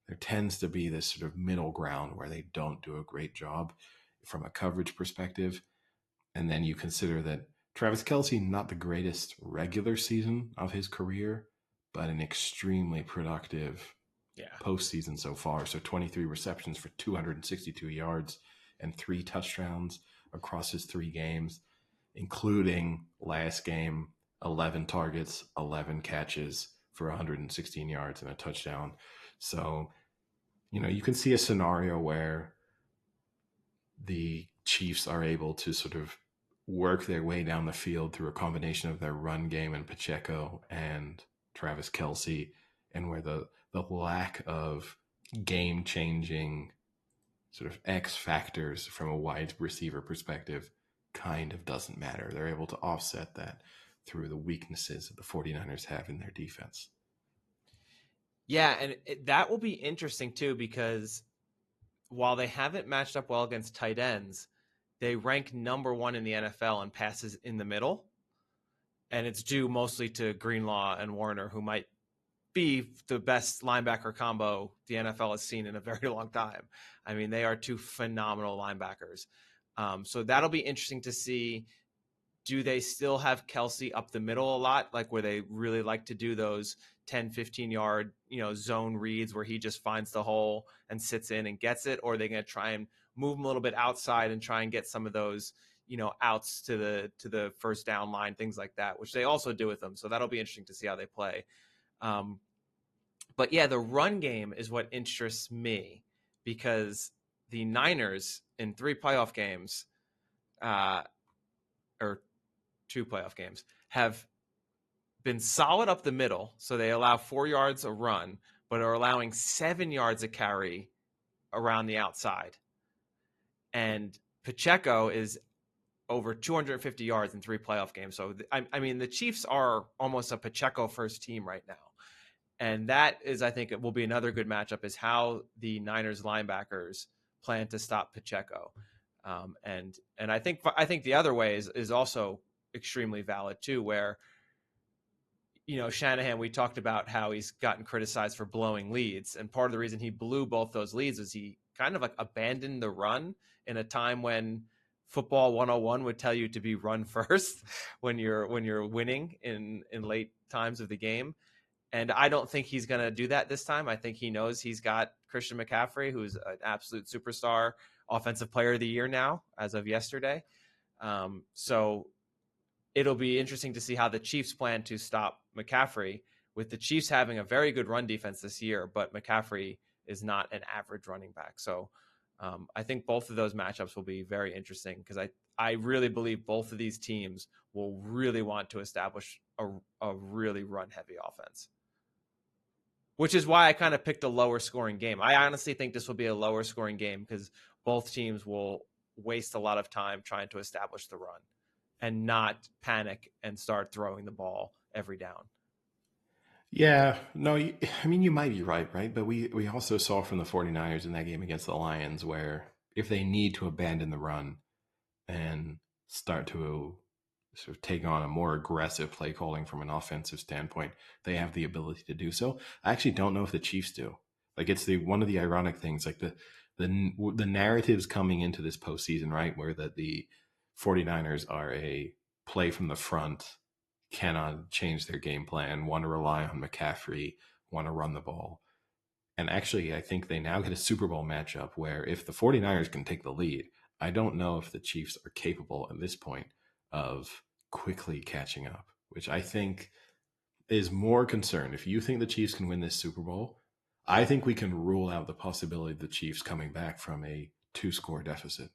there tends to be this sort of middle ground where they don't do a great job from a coverage perspective. And then you consider that Travis Kelce, not the greatest regular season of his career, but an extremely productive postseason so far. So 23 receptions for 262 yards and 3 touchdowns across his 3 games, including last game, 11 targets, 11 catches for 116 yards and a touchdown. So, you can see a scenario where the Chiefs are able to sort of work their way down the field through a combination of their run game and Pacheco and Travis Kelce, and where the lack of game-changing sort of X factors from a wide receiver perspective kind of doesn't matter. They're able to offset that through the weaknesses that the 49ers have in their defense. Yeah, and that will be interesting too, because while they haven't matched up well against tight ends, they rank number 1 in the NFL in passes in the middle. And it's due mostly to Greenlaw and Warner, who might be the best linebacker combo the NFL has seen in a very long time. I mean, they are 2 phenomenal linebackers. So that'll be interesting to see. Do they still have Kelce up the middle a lot, like where they really like to do those 10, 15-yard, zone reads where he just finds the hole and sits in and gets it? Or are they going to try and move him a little bit outside and try and get some of those, outs to the first down line, things like that, which they also do with them. So that'll be interesting to see how they play. But yeah, the run game is what interests me, because the Niners in 3 playoff games, or 2 playoff games, have been solid up the middle. So they allow 4 yards a run, but are allowing 7 yards a carry around the outside. And Pacheco is over 250 yards in 3 playoff games. So, I mean, the Chiefs are almost a Pacheco first team right now. And that is, I think, it will be another good matchup, is how the Niners linebackers plan to stop Pacheco. And I think the other way is also extremely valid too, where, Shanahan, we talked about how he's gotten criticized for blowing leads. And part of the reason he blew both those leads is he kind of like abandoned the run in a time when football 101 would tell you to be run first when you're winning in late times of the game. And I don't think he's going to do that this time. I think he knows he's got Christian McCaffrey, who's an absolute superstar, offensive player of the year now, as of yesterday. So it'll be interesting to see how the Chiefs plan to stop McCaffrey, with the Chiefs having a very good run defense this year, but McCaffrey is not an average running back. So I think both of those matchups will be very interesting because I really believe both of these teams will really want to establish a really run-heavy offense, which is why I kind of picked a lower scoring game. I honestly think this will be a lower scoring game because both teams will waste a lot of time trying to establish the run and not panic and start throwing the ball every down. Yeah, no, I mean, you might be right? But we also saw from the 49ers in that game against the Lions where if they need to abandon the run and start to sort of take on a more aggressive play calling from an offensive standpoint, they have the ability to do so. I actually don't know if the Chiefs do. Like it's one of the ironic things, like the narratives coming into this postseason, right, where the 49ers are a play from the front, cannot change their game plan, want to rely on McCaffrey, want to run the ball. And actually, I think they now get a Super Bowl matchup where if the 49ers can take the lead, I don't know if the Chiefs are capable at this point of quickly catching up, which I think is more concerned. If you think the Chiefs can win this Super Bowl, I think we can rule out the possibility of the Chiefs coming back from a 2-score deficit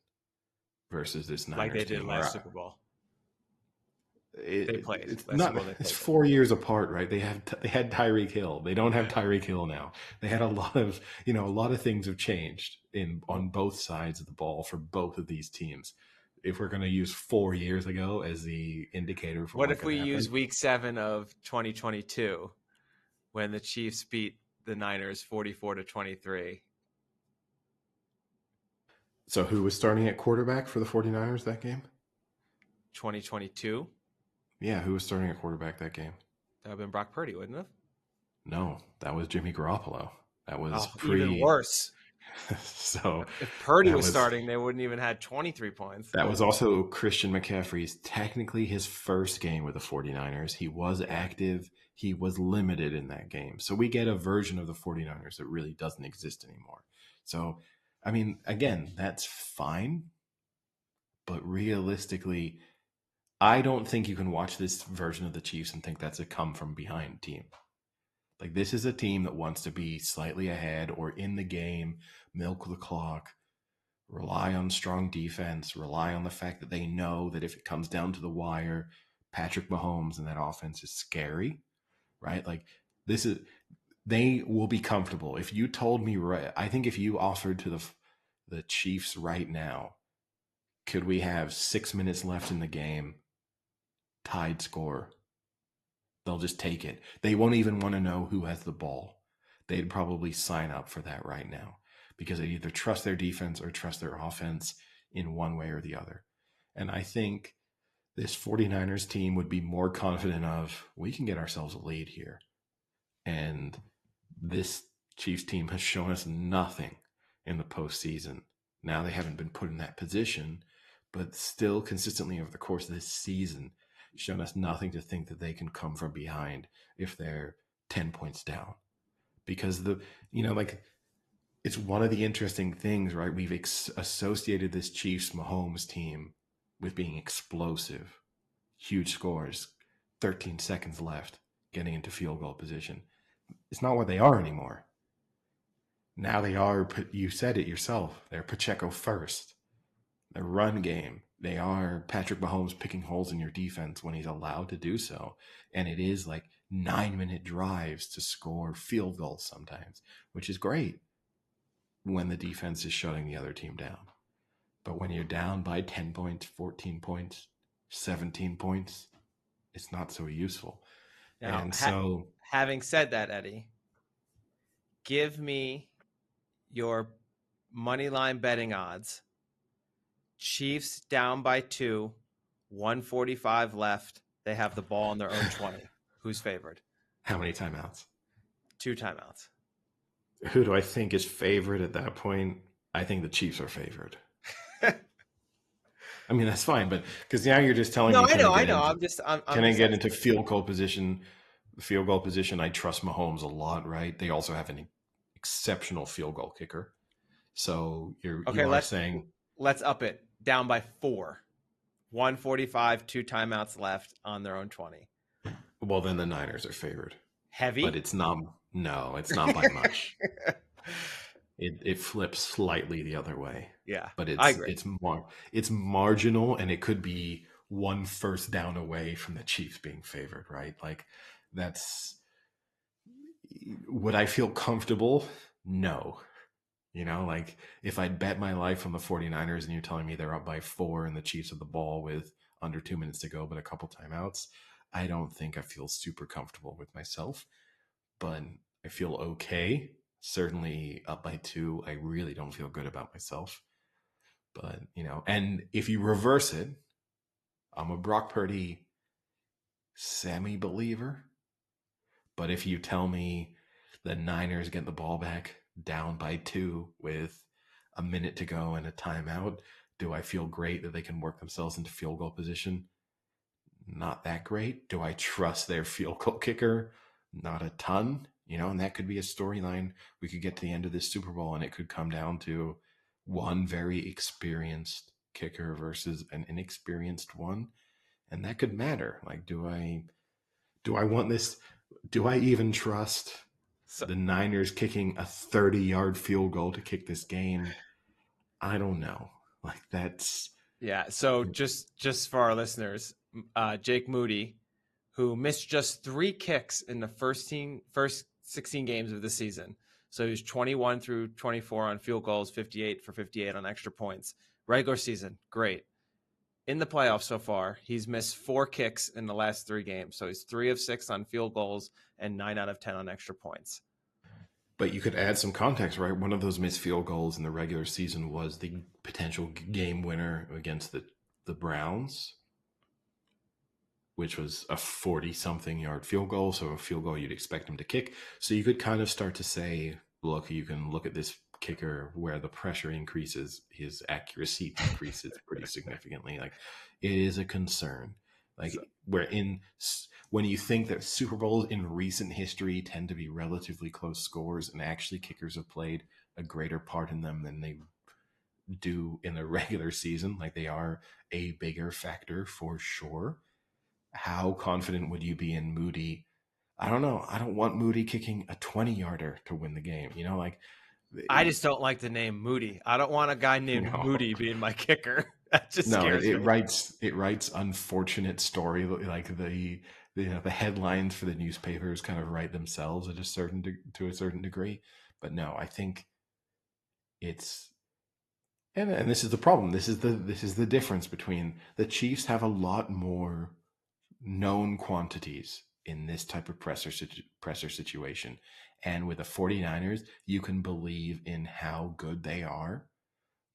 versus this Niners Like they did team. last Super Bowl. They played. It's Last not. Super Bowl they It's played. 4 years apart, right? They had Tyreek Hill. They don't have Tyreek Hill now. They had a lot of things have changed on both sides of the ball for both of these teams. If we're going to use 4 years ago as the indicator for What what if could we happen, use Week 7 of 2022 when the Chiefs beat the Niners 44-23? So who was starting at quarterback for the 49ers that game? 2022? Yeah, who was starting at quarterback that game? That would have been Brock Burdy, wouldn't it? No, that was Jimmy Garoppolo. That was even worse. So if Purdy that was starting, they wouldn't even had 23 points. That was also Christian McCaffrey's technically his first game with the 49ers. He was active. He was limited in that game. So we get a version of the 49ers that really doesn't exist anymore. So, I mean, again, that's fine. But realistically, I don't think you can watch this version of the Chiefs and think that's a come from behind team. Like, this is a team that wants to be slightly ahead or in the game, milk the clock, rely on strong defense, rely on the fact that they know that if it comes down to the wire, Patrick Mahomes and that offense is scary, right? Like, they will be comfortable. If you told me, right, I think if you offered to the Chiefs right now, could we have 6 minutes left in the game, tied score? They'll just take it. They won't even want to know who has the ball. They'd probably sign up for that right now because they either trust their defense or trust their offense in one way or the other. And I think this 49ers team would be more confident of, we can get ourselves a lead here. And this Chiefs team has shown us nothing in the postseason. Now they haven't been put in that position, but still consistently over the course of this season, shown us nothing to think that they can come from behind if they're 10 points down. Because it's one of the interesting things, right? We've associated this Chiefs Mahomes team with being explosive, huge scores, 13 seconds left, getting into field goal position. It's not what they are anymore. Now they are, you said it yourself, they're Pacheco first. Their run game, they are Patrick Mahomes picking holes in your defense when he's allowed to do so. And it is like 9-minute drives to score field goals sometimes, which is great when the defense is shutting the other team down. But when you're down by 10 points, 14 points, 17 points, it's not so useful. Now, and so having said that, Eddie, give me your money line betting odds. Chiefs down by 2, 145 left. They have the ball on their own 20. Who's favored? How many timeouts? 2 timeouts. Who do I think is favored at that point? I think the Chiefs are favored. I mean, that's fine, but because now you're just telling me. I know. Can I get into field goal position? Field goal position. I trust Mahomes a lot, right? They also have an exceptional field goal kicker. So you are saying, let's up it. Down by 4, 145, 2 timeouts left on their own 20. Well, then the Niners are favored. Heavy, but it's not. No, it's not by much. It flips slightly the other way, Yeah, but I agree. it's marginal, and it could be one first down away from the Chiefs being favored, right? Like that's would I feel comfortable? No. You know, like if I'd bet my life on the 49ers and you're telling me they're up by 4 and the Chiefs have the ball with under 2 minutes to go, but a couple timeouts, I don't think I feel super comfortable with myself, but I feel okay. Certainly up by 2, I really don't feel good about myself. But, and if you reverse it, I'm a Brock Purdy semi believer. But if you tell me the Niners get the ball back down by 2 with a minute to go and a timeout, do I feel great that they can work themselves into field goal position? Not that great. Do I trust their field goal kicker? Not a ton, and that could be a storyline. We could get to the end of this Super Bowl and it could come down to one very experienced kicker versus an inexperienced one. And that could matter. Like, do I want this? Do I even trust So the Niners kicking a 30-yard field goal to kick this game? I don't know. Like that's yeah, so just for our listeners, Jake Moody, who missed just 3 kicks in the first 16 games of the season. So he was 21 through 24 on field goals, 58 for 58 on extra points. Regular season, great. In the playoffs so far, he's missed 4 kicks in the last 3 games. So he's 3 of 6 on field goals and 9 out of 10 on extra points. But you could add some context, right? One of those missed field goals in the regular season was the potential game winner against the Browns, which was a 40-something yard field goal. So a field goal you'd expect him to kick. So you could kind of start to say, look, you can look at this kicker where the pressure increases, his accuracy decreases pretty significantly. Like it is a concern. Like So, when you think that Super Bowls in recent history tend to be relatively close scores, and actually kickers have played a greater part in them than they do in the regular season, like they are a bigger factor for sure. How confident would you be in Moody? I don't know. I don't want Moody kicking a 20-yarder to win the game. Like I just don't like the name Moody. I don't want a guy named no, Moody being my kicker. That just no. It, scares it me. writes it writes unfortunate story, like the headlines for the newspapers kind of write themselves at a certain to a certain degree. But no, I think it's and this is the problem. This is the difference between the Chiefs have a lot more known quantities in this type of presser situation. And with the 49ers, you can believe in how good they are,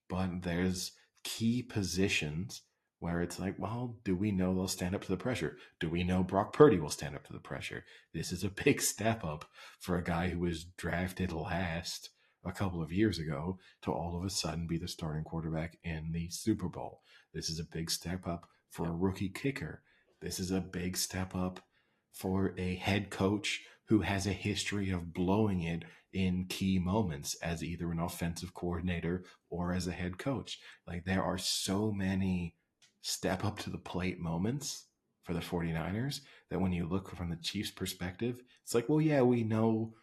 but there's key positions where it's like, well, do we know they'll stand up to the pressure? Do we know Brock Purdy will stand up to the pressure? This is a big step up for a guy who was drafted last a couple of years ago to all of a sudden be the starting quarterback in the Super Bowl. This is a big step up for a rookie kicker. This is a big step up for a head coach who has a history of blowing it in key moments as either an offensive coordinator or as a head coach. Like there are so many step up to the plate moments for the 49ers that when you look from the Chiefs perspective, it's like, well, yeah, we know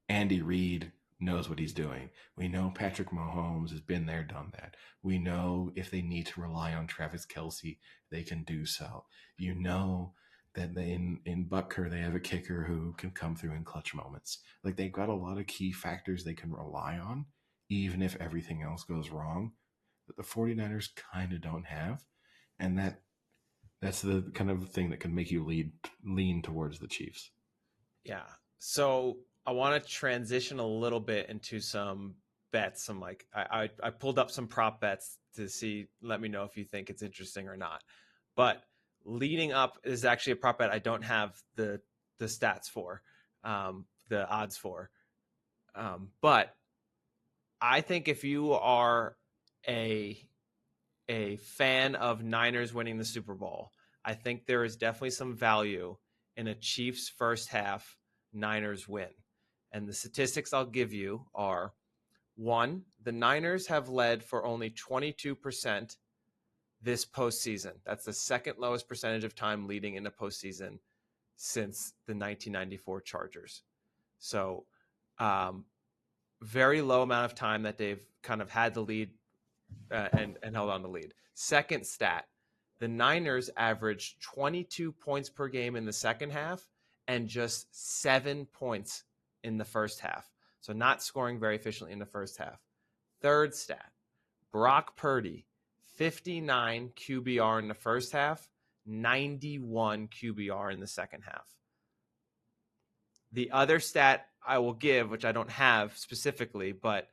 Andy Reid knows what he's doing. We know Patrick Mahomes has been there, done that. We know if they need to rely on Travis Kelce, they can do so. You know that in Butker they have a kicker who can come through in clutch moments. Like they've got a lot of key factors they can rely on, even if everything else goes wrong, that the 49ers kind of don't have. And that's the kind of thing that can make you lean towards the Chiefs. Yeah. So I want to transition a little bit into some bets. Some like I pulled up some prop bets to see. Let me know if you think it's interesting or not. But leading up is actually a prop bet I don't have the stats for, the odds for. But I think if you are a a fan of Niners winning the Super Bowl, I think there is definitely some value in a Chiefs first half Niners win. And the statistics I'll give you are: one, the Niners have led for only 22% this postseason. That's the second lowest percentage of time leading in a postseason since the 1994 Chargers. So, um, very low amount of time that they've kind of had the lead and held on the lead. Second stat, the Niners averaged 22 points per game in the second half and just 7 points in the first half. So not scoring very efficiently in the first half. Third stat, Brock Purdy, 59 QBR in the first half, 91 QBR in the second half. The other stat I will give, which I don't have specifically, but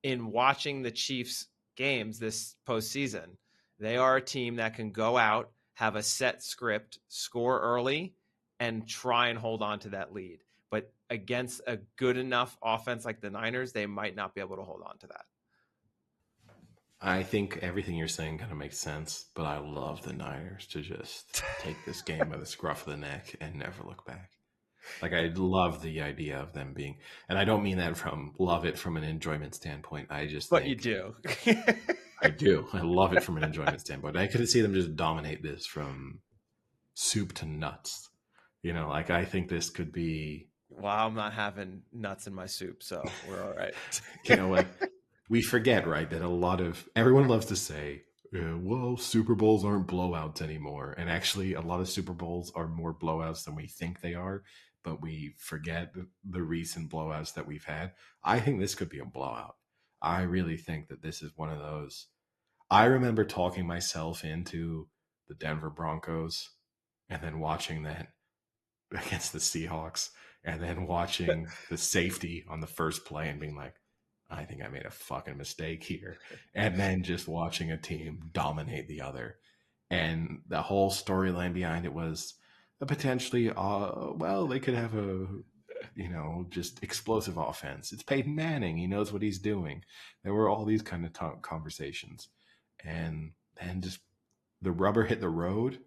in watching the Chiefs games this postseason, they are a team that can go out, have a set script, score early, and try and hold on to that lead. But against a good enough offense like the Niners, they might not be able to hold on to that. I think everything you're saying kind of makes sense, but I love the Niners to just take this game by the scruff of the neck and never look back. Like, I love the idea of them being, and I don't mean that love it from an enjoyment standpoint. I just But think you do. I do. I love it from an enjoyment standpoint. I could see them just dominate this from soup to nuts. Like, I think this could be. Well, I'm not having nuts in my soup, so we're all right. Like, we forget, right, that everyone loves to say, well, Super Bowls aren't blowouts anymore. And actually, a lot of Super Bowls are more blowouts than we think they are, but we forget the recent blowouts that we've had. I think this could be a blowout. I really think that this is one of those. I remember talking myself into the Denver Broncos and then watching that against the Seahawks and then watching the safety on the first play and being like, I think I made a fucking mistake here. And then just watching a team dominate the other. And the whole storyline behind it was a potentially, they could have a, just explosive offense. It's Peyton Manning. He knows what he's doing. There were all these kind of conversations. And then just the rubber hit the road,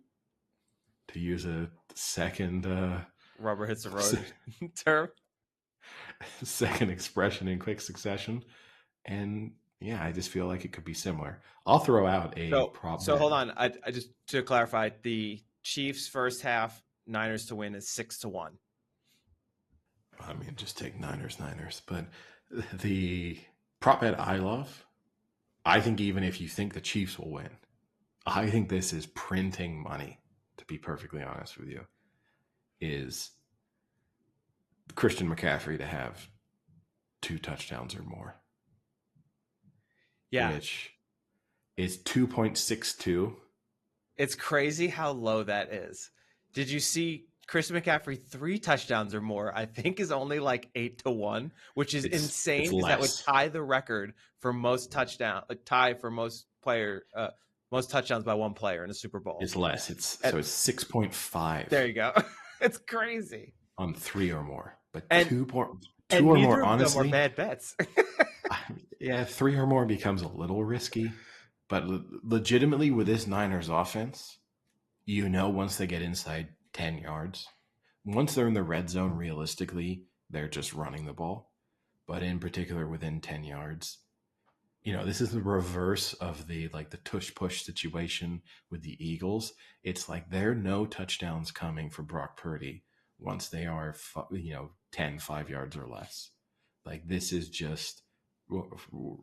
to use a second Rubber hits the road term. Second expression in quick succession. And yeah, I just feel like it could be similar. I'll throw out a prop. So hold on. I just, to clarify, the Chiefs first half, Niners to win is 6-1. I mean, just take Niners. But the prop bet I love, I think even if you think the Chiefs will win, I think this is printing money, to be perfectly honest with you, is Christian McCaffrey to have 2 touchdowns or more. Yeah. Which is 2.62. It's crazy how low that is. Did you see Christian McCaffrey 3 touchdowns or more? I think is only like 8-1, which is insane. Because that would tie the record for most touchdowns by one player in a Super Bowl. It's less. It's 6.5. There you go. It's crazy. On 3 or more, but and, 2 and or neither more. Of honestly, them are bad bets. Yeah, 3 or more becomes a little risky, but legitimately with this Niners offense, once they get inside 10 yards, once they're in the red zone, realistically, they're just running the ball. But in particular, within 10 yards, this is the reverse of the tush push situation with the Eagles. It's like there are no touchdowns coming for Brock Purdy once they are 5 yards or less. Like, this is just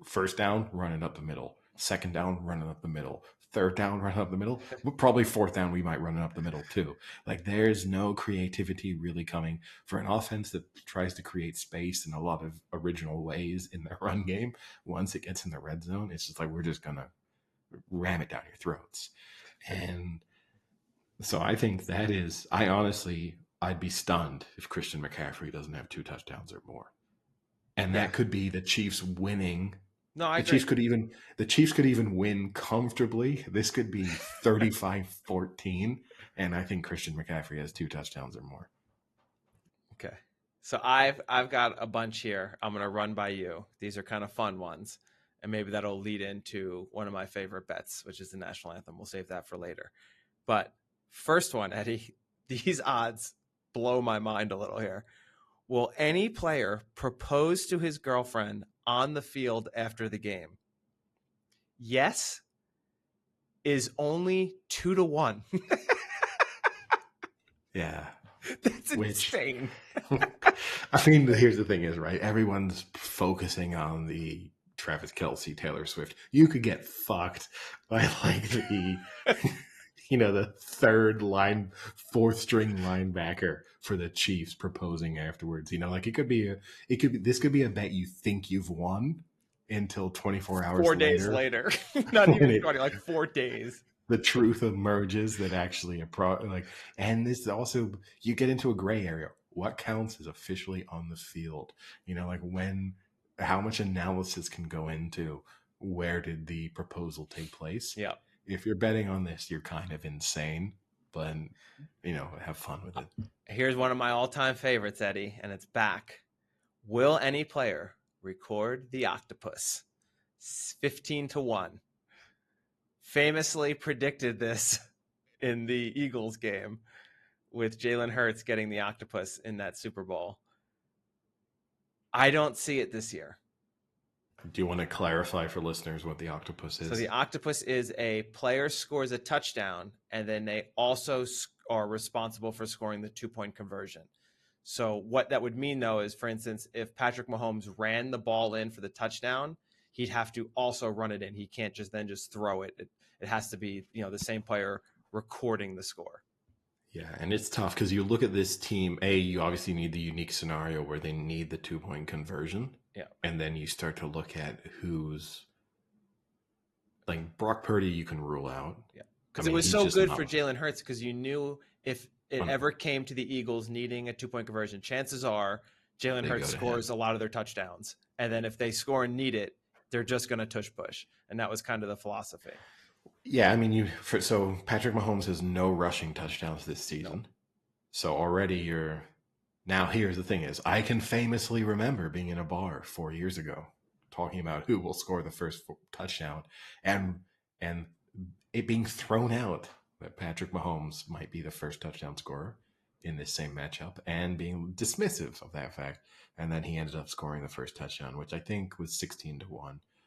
first down, running up the middle. Second down, running up the middle. Third down, running up the middle. Probably fourth down, we might run it up the middle too. Like, there's no creativity really coming for an offense that tries to create space in a lot of original ways in their run game. Once it gets in the red zone, it's just like, we're just going to ram it down your throats. And so I think I'd be stunned if Christian McCaffrey doesn't have 2 touchdowns or more. And that could be the Chiefs winning. No, I agree. The Chiefs could even win comfortably. This could be 35-14, and I think Christian McCaffrey has 2 touchdowns or more. Okay. So I've got a bunch here. I'm going to run by you. These are kind of fun ones, and maybe that'll lead into one of my favorite bets, which is the national anthem. We'll save that for later. But first one, Eddie, these odds blow my mind a little here. Will any player propose to his girlfriend on the field after the game? Yes is only 2-1. Yeah. That's which, insane. I mean, here's the thing is, right? Everyone's focusing on the Travis Kelce, Taylor Swift. You could get fucked by like the, the fourth string linebacker for the Chiefs proposing afterwards. Like this could be a bet you think you've won until 24 hours 4 days later. later, not even When 20, like 4 days. the truth emerges that actually and this also, you get into a gray area. What counts is officially on the field? Like how much analysis can go into where did the proposal take place? Yeah. If you're betting on this, you're kind of insane, but have fun with it. Here's one of my all-time favorites, Eddie, and it's back. Will any player record the octopus? 15-1. Famously predicted this in the Eagles game with Jalen Hurts getting the octopus in that Super Bowl. I don't see it this year. Do you want to clarify for listeners what the octopus is? So the octopus is a player scores a touchdown, and then they also are responsible for scoring the 2-point conversion. So what that would mean, though, is, for instance, if Patrick Mahomes ran the ball in for the touchdown, he'd have to also run it in. He can't just throw it. It has to be, the same player recording the score. Yeah, and it's tough because you look at this team. You obviously need the unique scenario where they need the 2-point conversion. Yeah. And then you start to look at who's like Brock Purdy, you can rule out. Yeah. Because it was so good for Jalen Hurts, because you knew if it ever came to the Eagles needing a 2-point conversion, chances are Jalen Hurts scores a lot of their touchdowns. And then if they score and need it, they're just going to tush push. And that was kind of the philosophy. Yeah, I mean, so Patrick Mahomes has no rushing touchdowns this season. Nope. So already now here's the thing is, I can famously remember being in a bar 4 years ago talking about who will score the first touchdown and it being thrown out that Patrick Mahomes might be the first touchdown scorer in this same matchup and being dismissive of that fact. And then he ended up scoring the first touchdown, which I think was 16-1,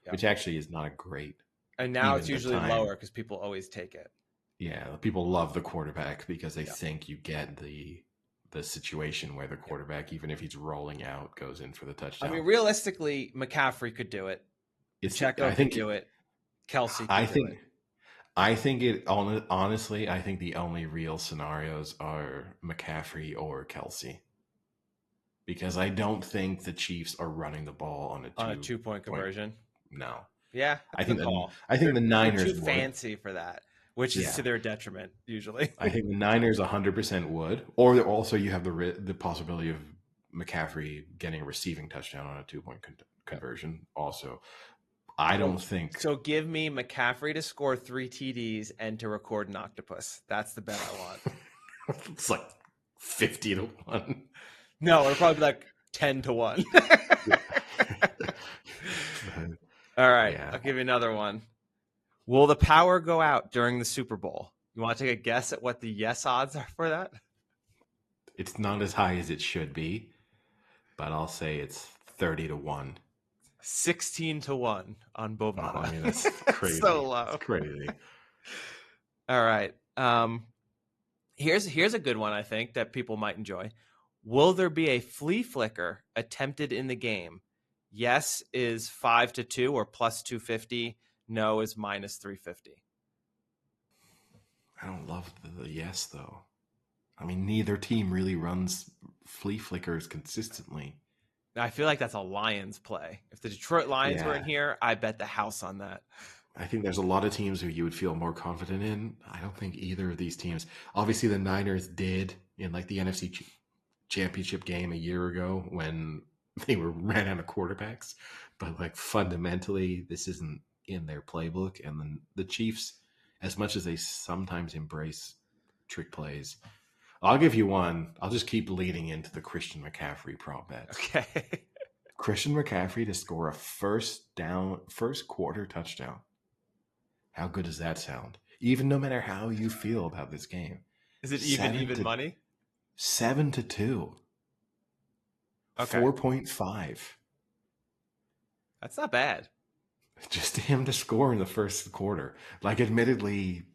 yep. Which actually is not a great. And now it's usually lower because people always take it. Yeah, people love the quarterback because they think you get the situation where the quarterback, even if he's rolling out, goes in for the touchdown. I mean, realistically, McCaffrey could do it. Checo could do it. Kelce could do it. I think honestly, I think the only real scenarios are McCaffrey or Kelce. Because I don't think the Chiefs are running the ball on a 2-point conversion. No. Yeah, I think the Niners are too fancy for that, which is to their detriment usually. I think the Niners 100% would, or also you have the possibility of McCaffrey getting a receiving touchdown on a 2-point conversion. Also, I don't think so. Give me McCaffrey to score 3 TDs and to record an octopus. That's the bet I want. It's like 50-1. No, it'll probably be like 10-1. All right, I'll give you another one. Will the power go out during the Super Bowl? You want to take a guess at what the yes odds are for that? It's not as high as it should be, but I'll say it's 30-1. 16-1 on both. I mean, that's crazy. So low. That's crazy. All right. Here's a good one, I think, that people might enjoy. Will there be a flea flicker attempted in the game? Yes is 5-2 or plus 250. No is minus 350. I don't love the yes, though. I mean, neither team really runs flea flickers consistently. I feel like that's a Lions play. If the Detroit Lions were in here, I bet the house on that. I think there's a lot of teams who you would feel more confident in. I don't think either of these teams. Obviously, the Niners did in like the NFC Championship game a year ago when they ran out of quarterbacks. But like fundamentally, this isn't in their playbook. And then the Chiefs, as much as they sometimes embrace trick plays, I'll give you one. I'll just keep leading into the Christian McCaffrey prop bet. Okay. Christian McCaffrey to score a first quarter touchdown. How good does that sound? Even no matter how you feel about this game. Is it even money? 7-2. Okay. 4.5. That's not bad. Just him to score in the first quarter. Like, admittedly,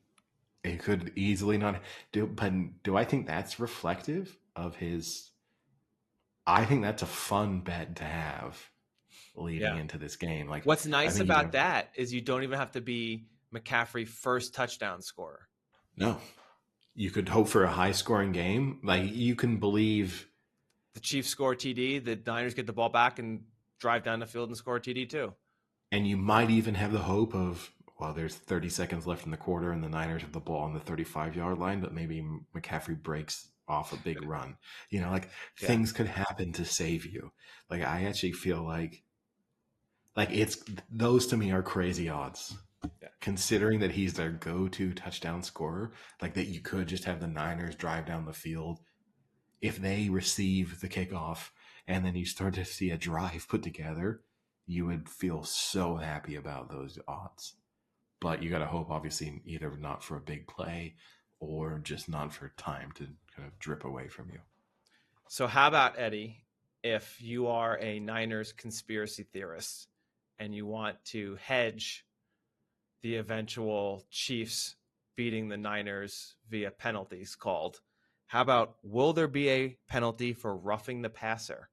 it could easily not do. But do I think that's reflective of his. I think that's a fun bet to have leading Yeah. into this game. Like, What's I nice think you about don't. that is you don't even have to be McCaffrey first touchdown scorer. No, you could hope for a high scoring game. Like, you can believe. The Chiefs score TD, the Niners get the ball back and drive down the field and score TD too. And you might even have the hope of, well, there's 30 seconds left in the quarter and the Niners have the ball on the 35-yard line, but maybe McCaffrey breaks off a big run. Like Yeah. things could happen to save you. Like, I actually feel like it's those to me are crazy odds. Yeah. Considering that he's their go-to touchdown scorer, like that you could just have the Niners drive down the field if they receive the kickoff and then you start to see a drive put together, you would feel so happy about those odds. But you got to hope, obviously, either not for a big play or just not for time to kind of drip away from you. So how about, Eddie, if you are a Niners conspiracy theorist and you want to hedge the eventual Chiefs beating the Niners via penalties called, how about, will there be a penalty for roughing the passer?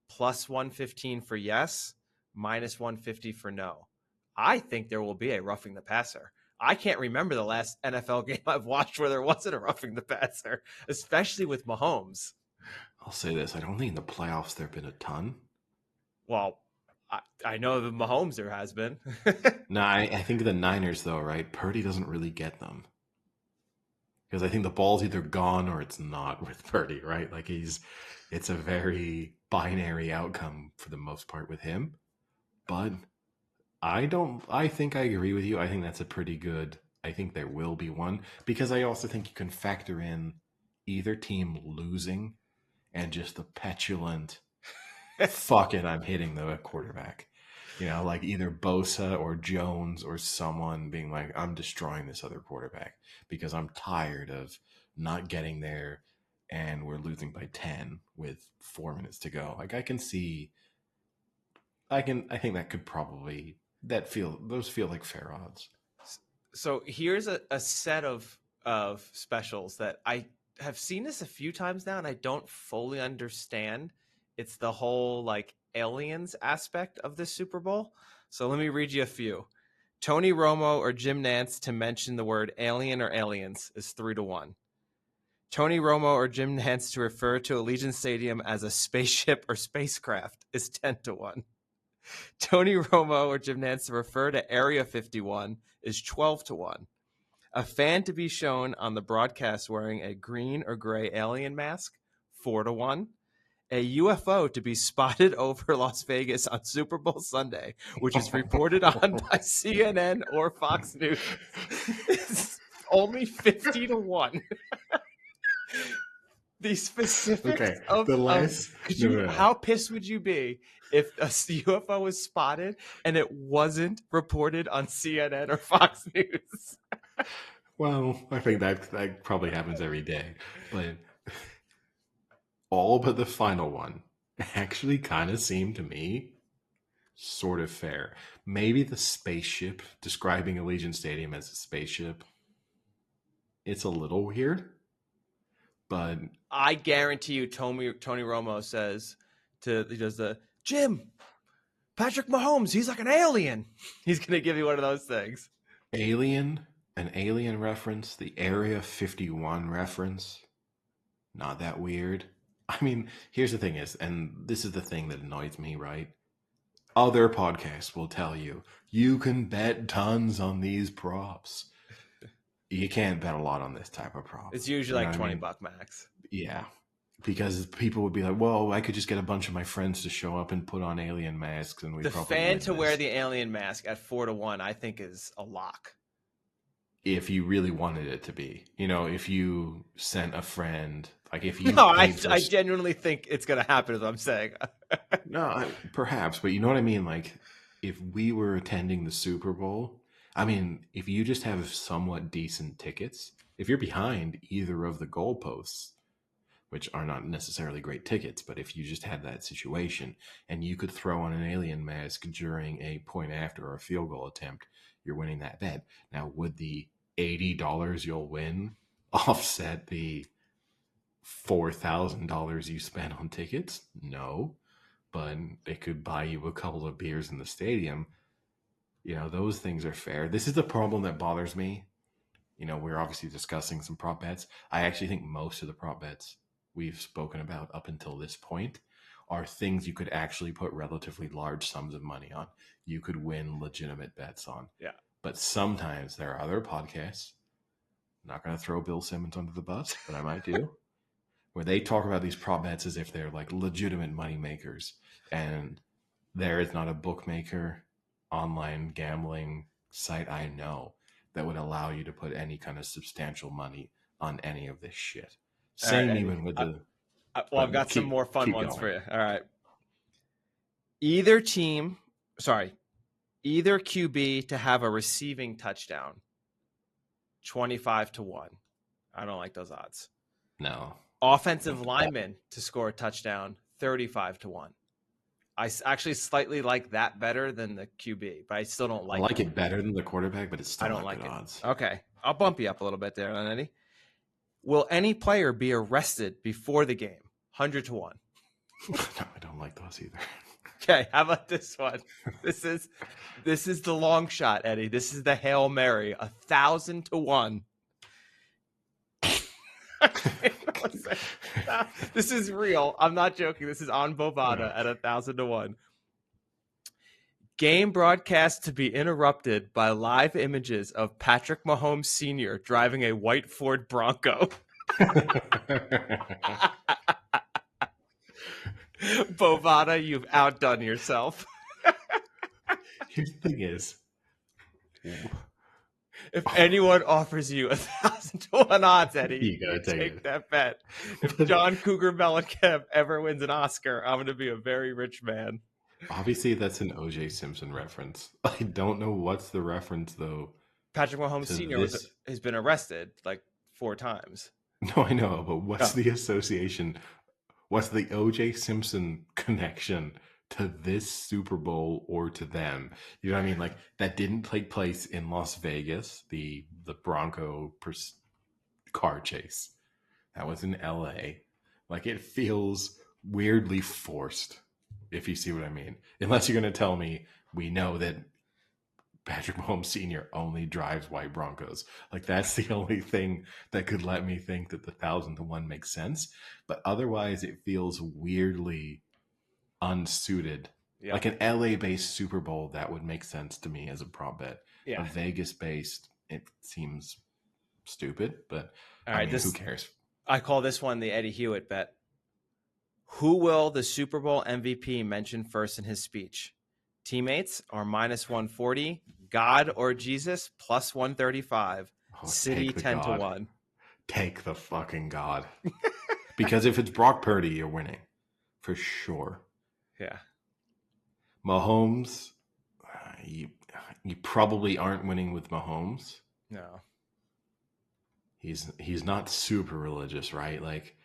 Plus 115 for yes, minus 150 for no. I think there will be a roughing the passer. I can't remember the last NFL game I've watched where there wasn't a roughing the passer, especially with Mahomes. I'll say this. I don't think in the playoffs there have been a ton. Well, I know that Mahomes there has been. No, I think the Niners, though, right? Purdy doesn't really get them. Because I think the ball's either gone or it's not with Purdy, right? Like it's a very binary outcome for the most part with him. But I think I agree with you. I think that's a pretty good, I think there will be one. Because I also think you can factor in either team losing and just the petulant, fuck it, I'm hitting the quarterback. Like either Bosa or Jones or someone being like, I'm destroying this other quarterback because I'm tired of not getting there and we're losing by 10 with 4 minutes to go. Like I think that could probably, those feel like fair odds. So here's a set of specials that I have seen this a few times now and I don't fully understand. It's the whole like aliens aspect of this Super Bowl. So let me read you a few. Tony Romo or Jim Nantz to mention the word alien or aliens is 3-1. Tony Romo or Jim Nantz to refer to Allegiant Stadium as a spaceship or spacecraft is 10-1. Tony Romo or Jim Nantz to refer to Area 51 is 12-1. A fan to be shown on the broadcast wearing a green or gray alien mask, 4-1. A UFO to be spotted over Las Vegas on Super Bowl Sunday, which is reported on by CNN or Fox News, is only 50-1. The specifics how pissed would you be if a UFO was spotted and it wasn't reported on CNN or Fox News? Well, I think that probably happens every day, but all but the final one actually kind of seemed to me sort of fair. Maybe the spaceship, describing Allegiant Stadium as a spaceship, it's a little weird, but I guarantee you Tony Romo he does the Jim, Patrick Mahomes, he's like an alien. He's going to give you one of those things. An alien reference, the Area 51 reference, not that weird. I mean, here's the thing is, and this is the thing that annoys me, right? Other podcasts will tell you, you can bet tons on these props. You can't bet a lot on this type of prop. It's usually like $20 max. Yeah. Because people would be like, well, I could just get a bunch of my friends to show up and put on alien masks. And the fan to wear the alien mask at 4-1, I think is a lock. If you really wanted it to be, if you sent a friend, like if you, no, I genuinely think it's going to happen, as I'm saying. No, perhaps, but you know what I mean? Like if we were attending the Super Bowl, I mean, if you just have somewhat decent tickets, if you're behind either of the goalposts, which are not necessarily great tickets, but if you just had that situation and you could throw on an alien mask during a point after or a field goal attempt, you're winning that bet. Now, would the $80 you'll win offset the $4,000 you spent on tickets? No, but it could buy you a couple of beers in the stadium. Those things are fair. This is the problem that bothers me. We're obviously discussing some prop bets. I actually think most of the prop bets we've spoken about up until this point are things you could actually put relatively large sums of money on. You could win legitimate bets on. Yeah. But sometimes there are other podcasts, I'm not going to throw Bill Simmons under the bus, but I might do, where they talk about these prop bets as if they're like legitimate money makers. And there is not a bookmaker, online gambling site I know that would allow you to put any kind of substantial money on any of this shit. Same right, even with the. I've got some more fun ones going. for you. All right. Either QB to have a receiving touchdown, 25-1. I don't like those odds. No. Offensive lineman to score a touchdown, 35-1. I actually slightly like that better than the QB, but I still don't like it. I like it better than the quarterback, but it's still not good odds. Okay. I'll bump you up a little bit there, Eddie. Will any player be arrested before the game? 100-1. No, I don't like those either. Okay, how about this one? This is the long shot, Eddie. This is the Hail Mary, 1,000-1. This is real. I'm not joking. This is on Bovada at 1,000-1. Game broadcast to be interrupted by live images of Patrick Mahomes Sr. driving a white Ford Bronco. Bovada, you've outdone yourself. Here's the thing is, if anyone offers you 1,000-1 odds, Eddie, you gotta take that bet. If John Cougar Mellencamp ever wins an Oscar, I'm going to be a very rich man. Obviously, that's an O.J. Simpson reference. I don't know what's the reference, though. Patrick Mahomes Sr. has been arrested like 4 times. No, I know, but what's the association? What's the O.J. Simpson connection to this Super Bowl or to them? You know what I mean? Like, that didn't take place in Las Vegas, the Bronco car chase. That was in L.A. Like, it feels weirdly forced, if you see what I mean. Unless you're going to tell me we know that Patrick Mahomes Sr. only drives white Broncos. Like, that's the only thing that could let me think that the 1,000-1 makes sense. But otherwise, it feels weirdly unsuited. Yeah. Like an LA-based Super Bowl, that would make sense to me as a prop bet. Yeah. A Vegas-based, it seems stupid, but all right, who cares? I call this one the Eddie Hewitt bet. Who will the Super Bowl MVP mention first in his speech? Teammates are -140, God or Jesus +135, City 10-1. Take the fucking God. Because if it's Brock Burdy, you're winning. For sure. Yeah. Mahomes, you probably aren't winning with Mahomes. No. He's not super religious, right? Like,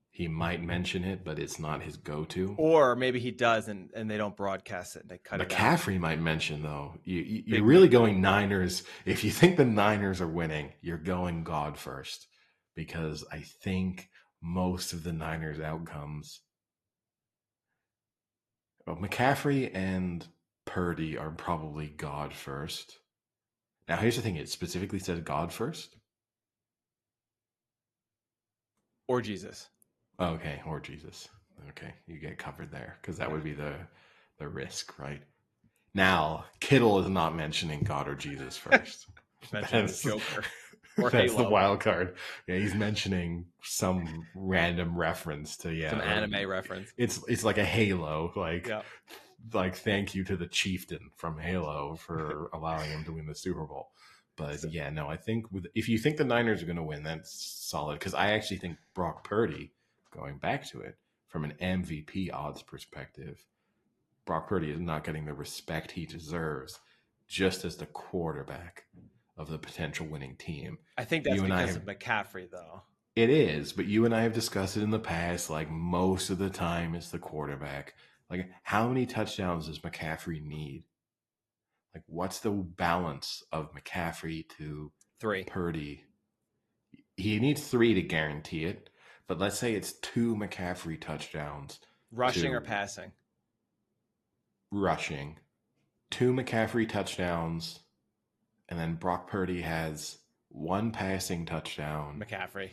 he might mention it, but it's not his go-to. Or maybe he does, and they don't broadcast it. And they cut it out. McCaffrey might mention, though. You're really going Niners. If you think the Niners are winning, you're going God first. Because I think most of the Niners' outcomes... Well, McCaffrey and Purdy are probably God first. Now, here's the thing. It specifically says God first. Or Jesus. Okay, or Jesus. Okay, you get covered there because that would be the risk, right? Now, Kittle is not mentioning God or Jesus first. That's Joker. Or that's Halo. The wild card. Yeah, he's mentioning some random reference to some anime reference. It's like a Halo, like thank you to the chieftain from Halo for allowing him to win the Super Bowl. But no, I think if you think the Niners are going to win, that's solid. Because I actually think Brock Purdy, going back to it, from an MVP odds perspective, Brock Purdy is not getting the respect he deserves just as the quarterback of the potential winning team. I think that's because of McCaffrey, though. It is, but you and I have discussed it in the past. Like, most of the time, it's the quarterback. Like, how many touchdowns does McCaffrey need? Like, what's the balance of McCaffrey to 3? Purdy? He needs 3 to guarantee it, but let's say it's 2 McCaffrey touchdowns Rushing or to passing? rushing, 2 McCaffrey touchdowns, and then Brock Purdy has 1 passing touchdown, McCaffrey.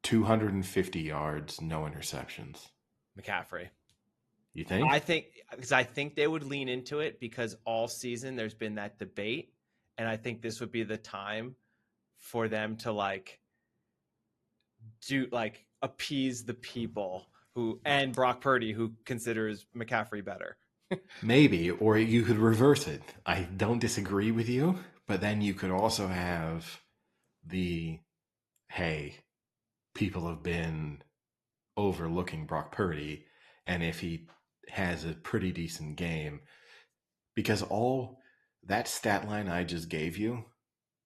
250 yards, no interceptions. McCaffrey. You think? I think they would lean into it because all season there's been that debate, and I think this would be the time for them to appease the people and Brock Purdy, who considers McCaffrey better. Maybe, or you could reverse it. I don't disagree with you, but then you could also have hey, people have been overlooking Brock Purdy, and if he has a pretty decent game, because all that stat line I just gave you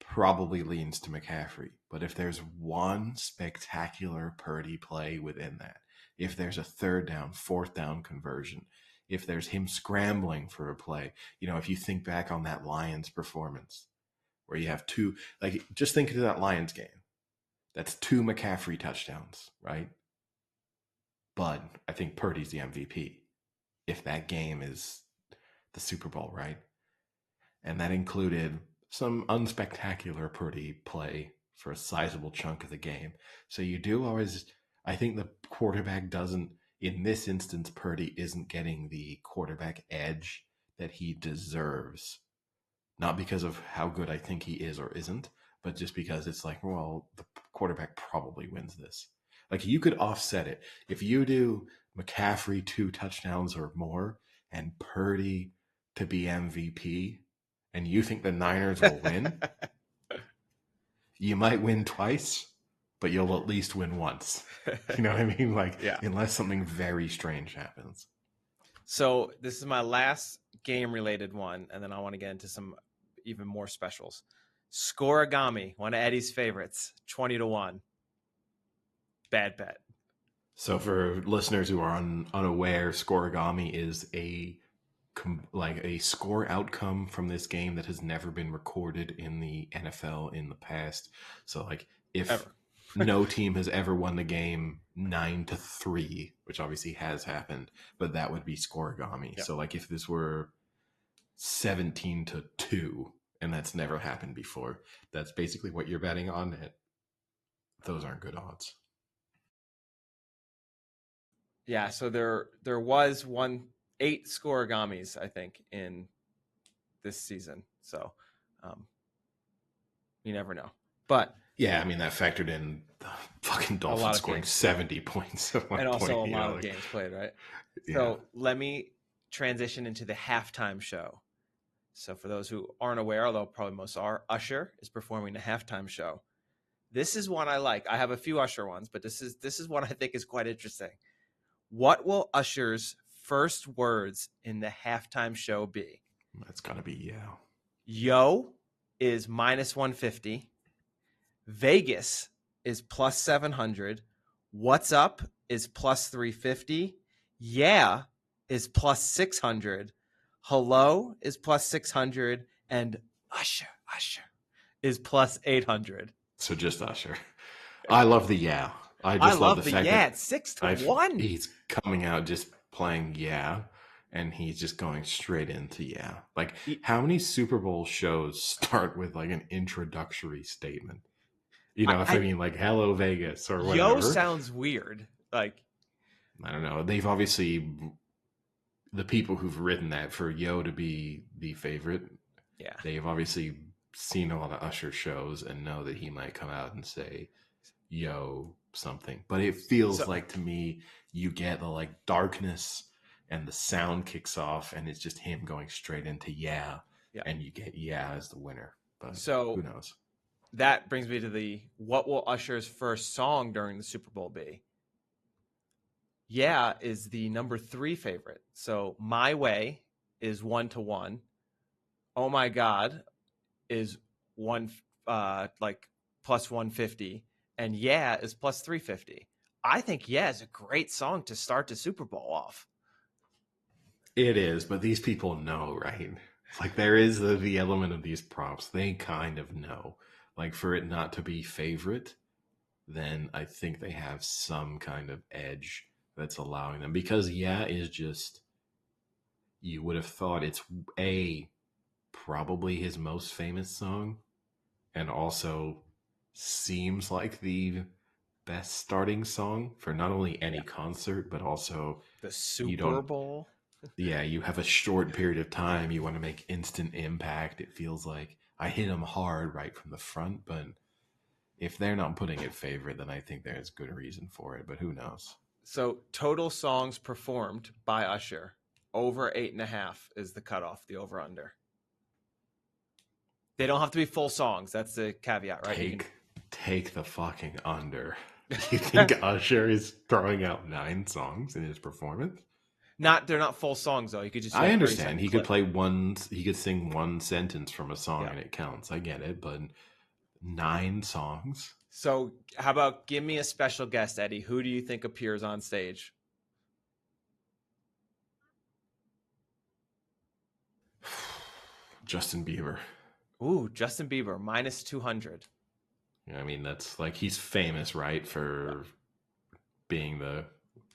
probably leans to McCaffrey. But if there's one spectacular Purdy play within that, if there's a 3rd down, 4th down conversion, if there's him scrambling for a play, if you think back on that Lions performance where you have just think of that Lions game. That's 2 McCaffrey touchdowns, right? But I think Purdy's the MVP if that game is the Super Bowl, right? And that included some unspectacular Purdy play for a sizable chunk of the game. So you do always, I think the quarterback doesn't, in this instance, Purdy isn't getting the quarterback edge that he deserves. Not because of how good I think he is or isn't, but just because it's like, well, the quarterback probably wins this. Like, you could offset it. If you do McCaffrey 2 touchdowns or more and Purdy to be MVP, and you think the Niners will win, you might win twice, but you'll at least win once. You know what I mean? Unless something very strange happens. So this is my last game-related one, and then I want to get into some even more specials. Scoregami, one of Eddie's favorites, 20-1. Bad bet. So for listeners who are unaware, Scoregami is a score outcome from this game that has never been recorded in the NFL in the past. So if no team has ever won the game 9-3, which obviously has happened, but that would be Scoregami. Yep. So if this were 17-2, and that's never happened before, that's basically what you're betting on. Those aren't good odds. Yeah, so there was 8 Scoregamis, I think, in this season. So you never know. But yeah, I mean, that factored in the fucking Dolphins scoring 70 points at one and point. Also a lot of games played, right? Yeah. So let me transition into the halftime show. So for those who aren't aware, although probably most are, Usher is performing the halftime show. This is one I like. I have a few Usher ones, but this is one I think is quite interesting. What will Usher's first words in the halftime show be? That's got to be yeah. Yo is -150. Vegas is +700. What's up is +350. Yeah is +600. Hello is +600. And Usher is +800. So just Usher. I love the yeah. I love the fact that it's 6-1. He's coming out just playing yeah, and he's just going straight into yeah. How many Super Bowl shows start with an introductory statement? I mean Hello Vegas or whatever. Yo sounds weird. I don't know. They've obviously, the people who've written that for Yo to be the favorite, yeah, they've obviously seen a lot of Usher shows and know that he might come out and say yo something. But it feels to me, you get the darkness and the sound kicks off and it's just him going straight into yeah. And you get yeah as the winner. But who knows? That brings me to what will Usher's first song during the Super Bowl be? Yeah is the number 3 favorite. So My Way is 1-1. Oh My God is +150. And yeah is +350. I think yeah is a great song to start the Super Bowl off. It is, but these people know, right? There is the element of these props. They kind of know. For it not to be favorite, then I think they have some kind of edge that's allowing them. Because Yeah is just, you would have thought it's probably his most famous song, and also seems like the best starting song for not only any concert, but also The you Super don't, Bowl. yeah, you have a short period of time, you want to make instant impact. It feels like I hit them hard right from the front, but if they're not putting it favorite, then I think there's good reason for it, but who knows? So total songs performed by Usher, over 8.5 is the cutoff, the over under. They don't have to be full songs. That's the caveat, right? Take the fucking under. You think Usher is throwing out 9 songs in his performance? They're not full songs though. You could just do I like understand. 30-second He could clip. play one. He could sing one sentence from a song Yeah. and it counts. I get it, but 9 songs. So how about give me a special guest, Eddie? Who do you think appears on stage? Justin Bieber. Ooh, Justin Bieber, minus 200. I mean, that's like, he's famous, right, for being the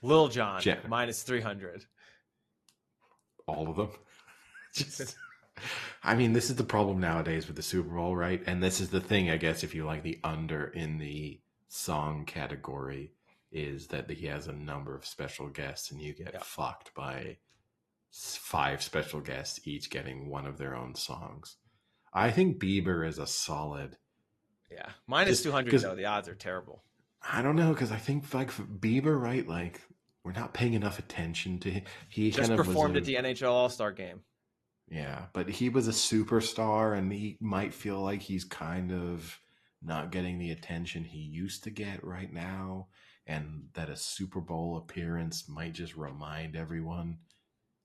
Lil Jon, minus 300. All of them. Just, I mean, this is the problem nowadays with the Super Bowl, right? And this is the thing, I guess, if you like the under in the song category, is that he has a number of special guests, and you get fucked by 5 special guests, each getting one of their own songs. I think Bieber is a solid. Yeah, minus 200 though. The odds are terrible. I don't know, because I think like Bieber, right? Like, we're not paying enough attention to him. He just kind of performed at the NHL All-Star game. Yeah, but he was a superstar, and he might feel like he's kind of not getting the attention he used to get right now, and that a Super Bowl appearance might just remind everyone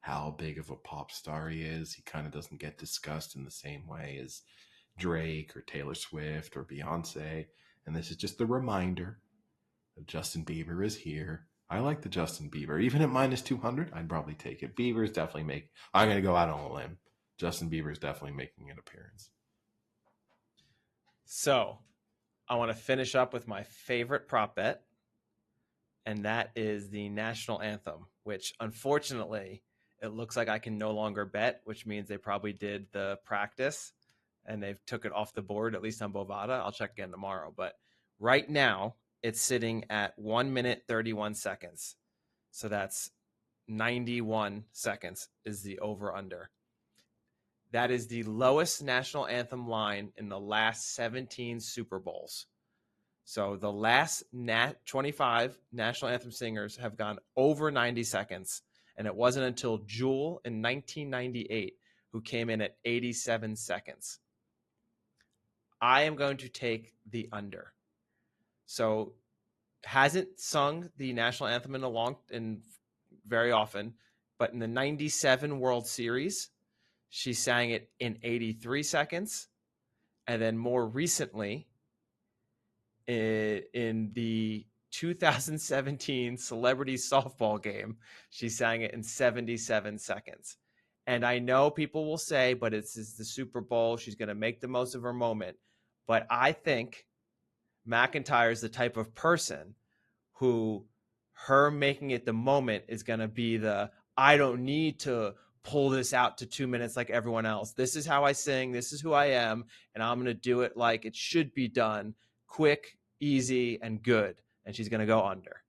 how big of a pop star he is. He kind of doesn't get discussed in the same way as Drake or Taylor Swift or Beyonce, and this is just a reminder that Justin Bieber is here. I like the Justin Bieber. Even at minus 200, I'd probably take it. Bieber's definitely I'm going to go out on a limb. Justin Bieber's definitely making an appearance. So, I want to finish up with my favorite prop bet, and that is the national anthem, which unfortunately it looks like I can no longer bet, which means they probably did the practice and they've took it off the board, at least on Bovada. I'll check again tomorrow. But right now, it's sitting at 1 minute, 31 seconds. So that's 91 seconds is the over-under. That is the lowest national anthem line in the last 17 Super Bowls. So the last 25 national anthem singers have gone over 90 seconds. And it wasn't until Jewel in 1998 who came in at 87 seconds. I am going to take the under. So hasn't sung the national anthem in very often, but in the 97 World Series, she sang it in 83 seconds. And then more recently, in the 2017 Celebrity Softball game, she sang it in 77 seconds. And I know people will say, but it's the Super Bowl. She's going to make the most of her moment. But I think McIntyre is the type of person who her making it the moment is going to be I don't need to pull this out to 2 minutes like everyone else. This is how I sing. This is who I am. And I'm going to do it like it should be done. Quick, easy, and good. And she's going to go under.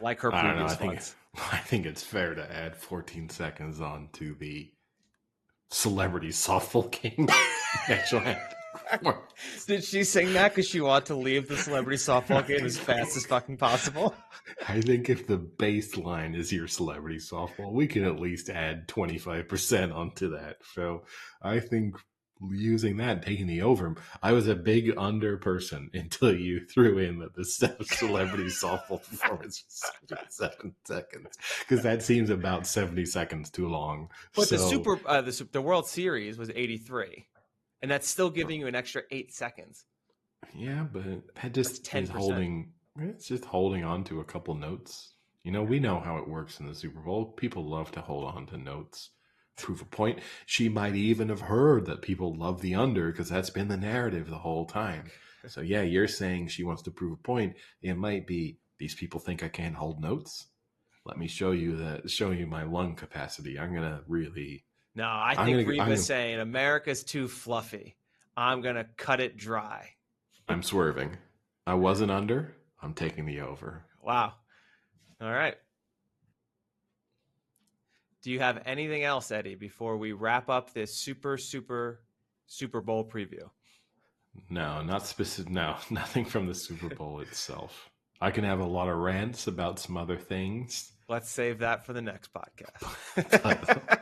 Like her previous ones. I think it's fair to add 14 seconds on to the Celebrity Softball game. Did she sing that because she wanted to leave the Celebrity Softball game as fast as fucking possible? I think if the baseline is your Celebrity Softball, we can at least add 25% onto that. So I think using that, taking the over, I was a big under person until you threw in that the Celebrity Softball performance was 7 seconds, because that seems about 70 seconds too long. But the World Series was 83. And that's still giving you an extra 8 seconds. Yeah, but that just is holding. It's just holding on to a couple notes. You know, we know how it works in the Super Bowl. People love to hold on to notes, prove a point. She might even have heard that people love the under because that's been the narrative the whole time. So yeah, you're saying she wants to prove a point. It might be these people think I can't hold notes. Let me show you my lung capacity. No, I I'm think gonna, Reid I'm was gonna, saying America's too fluffy. I'm going to cut it dry. I'm swerving. I wasn't under. I'm taking the over. Wow. All right. Do you have anything else, Eddie, before we wrap up this Super Bowl preview? No, not specific. No, nothing from the Super Bowl itself. I can have a lot of rants about some other things. Let's save that for the next podcast.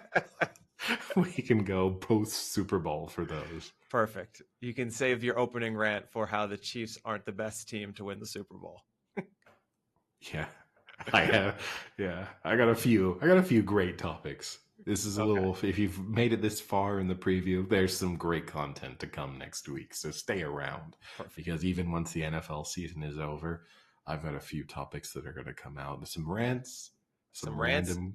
We can go post Super Bowl for those. Perfect. You can save your opening rant for how the Chiefs aren't the best team to win the Super Bowl. Yeah, I have. Yeah, I got a few great topics. This is a little. If you've made it this far in the preview, there's some great content to come next week. So stay around. Perfect. Because even once the NFL season is over, I've got a few topics that are going to come out. There's some rants, some random.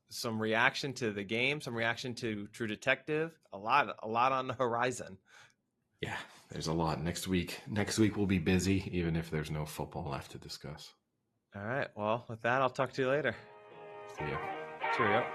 Some reaction to the game, some reaction to True Detective, a lot on the horizon. Yeah, there's a lot next week. Next week we'll be busy, even if there's no football left to discuss. All right. Well, with that, I'll talk to you later. See ya. Cheerio.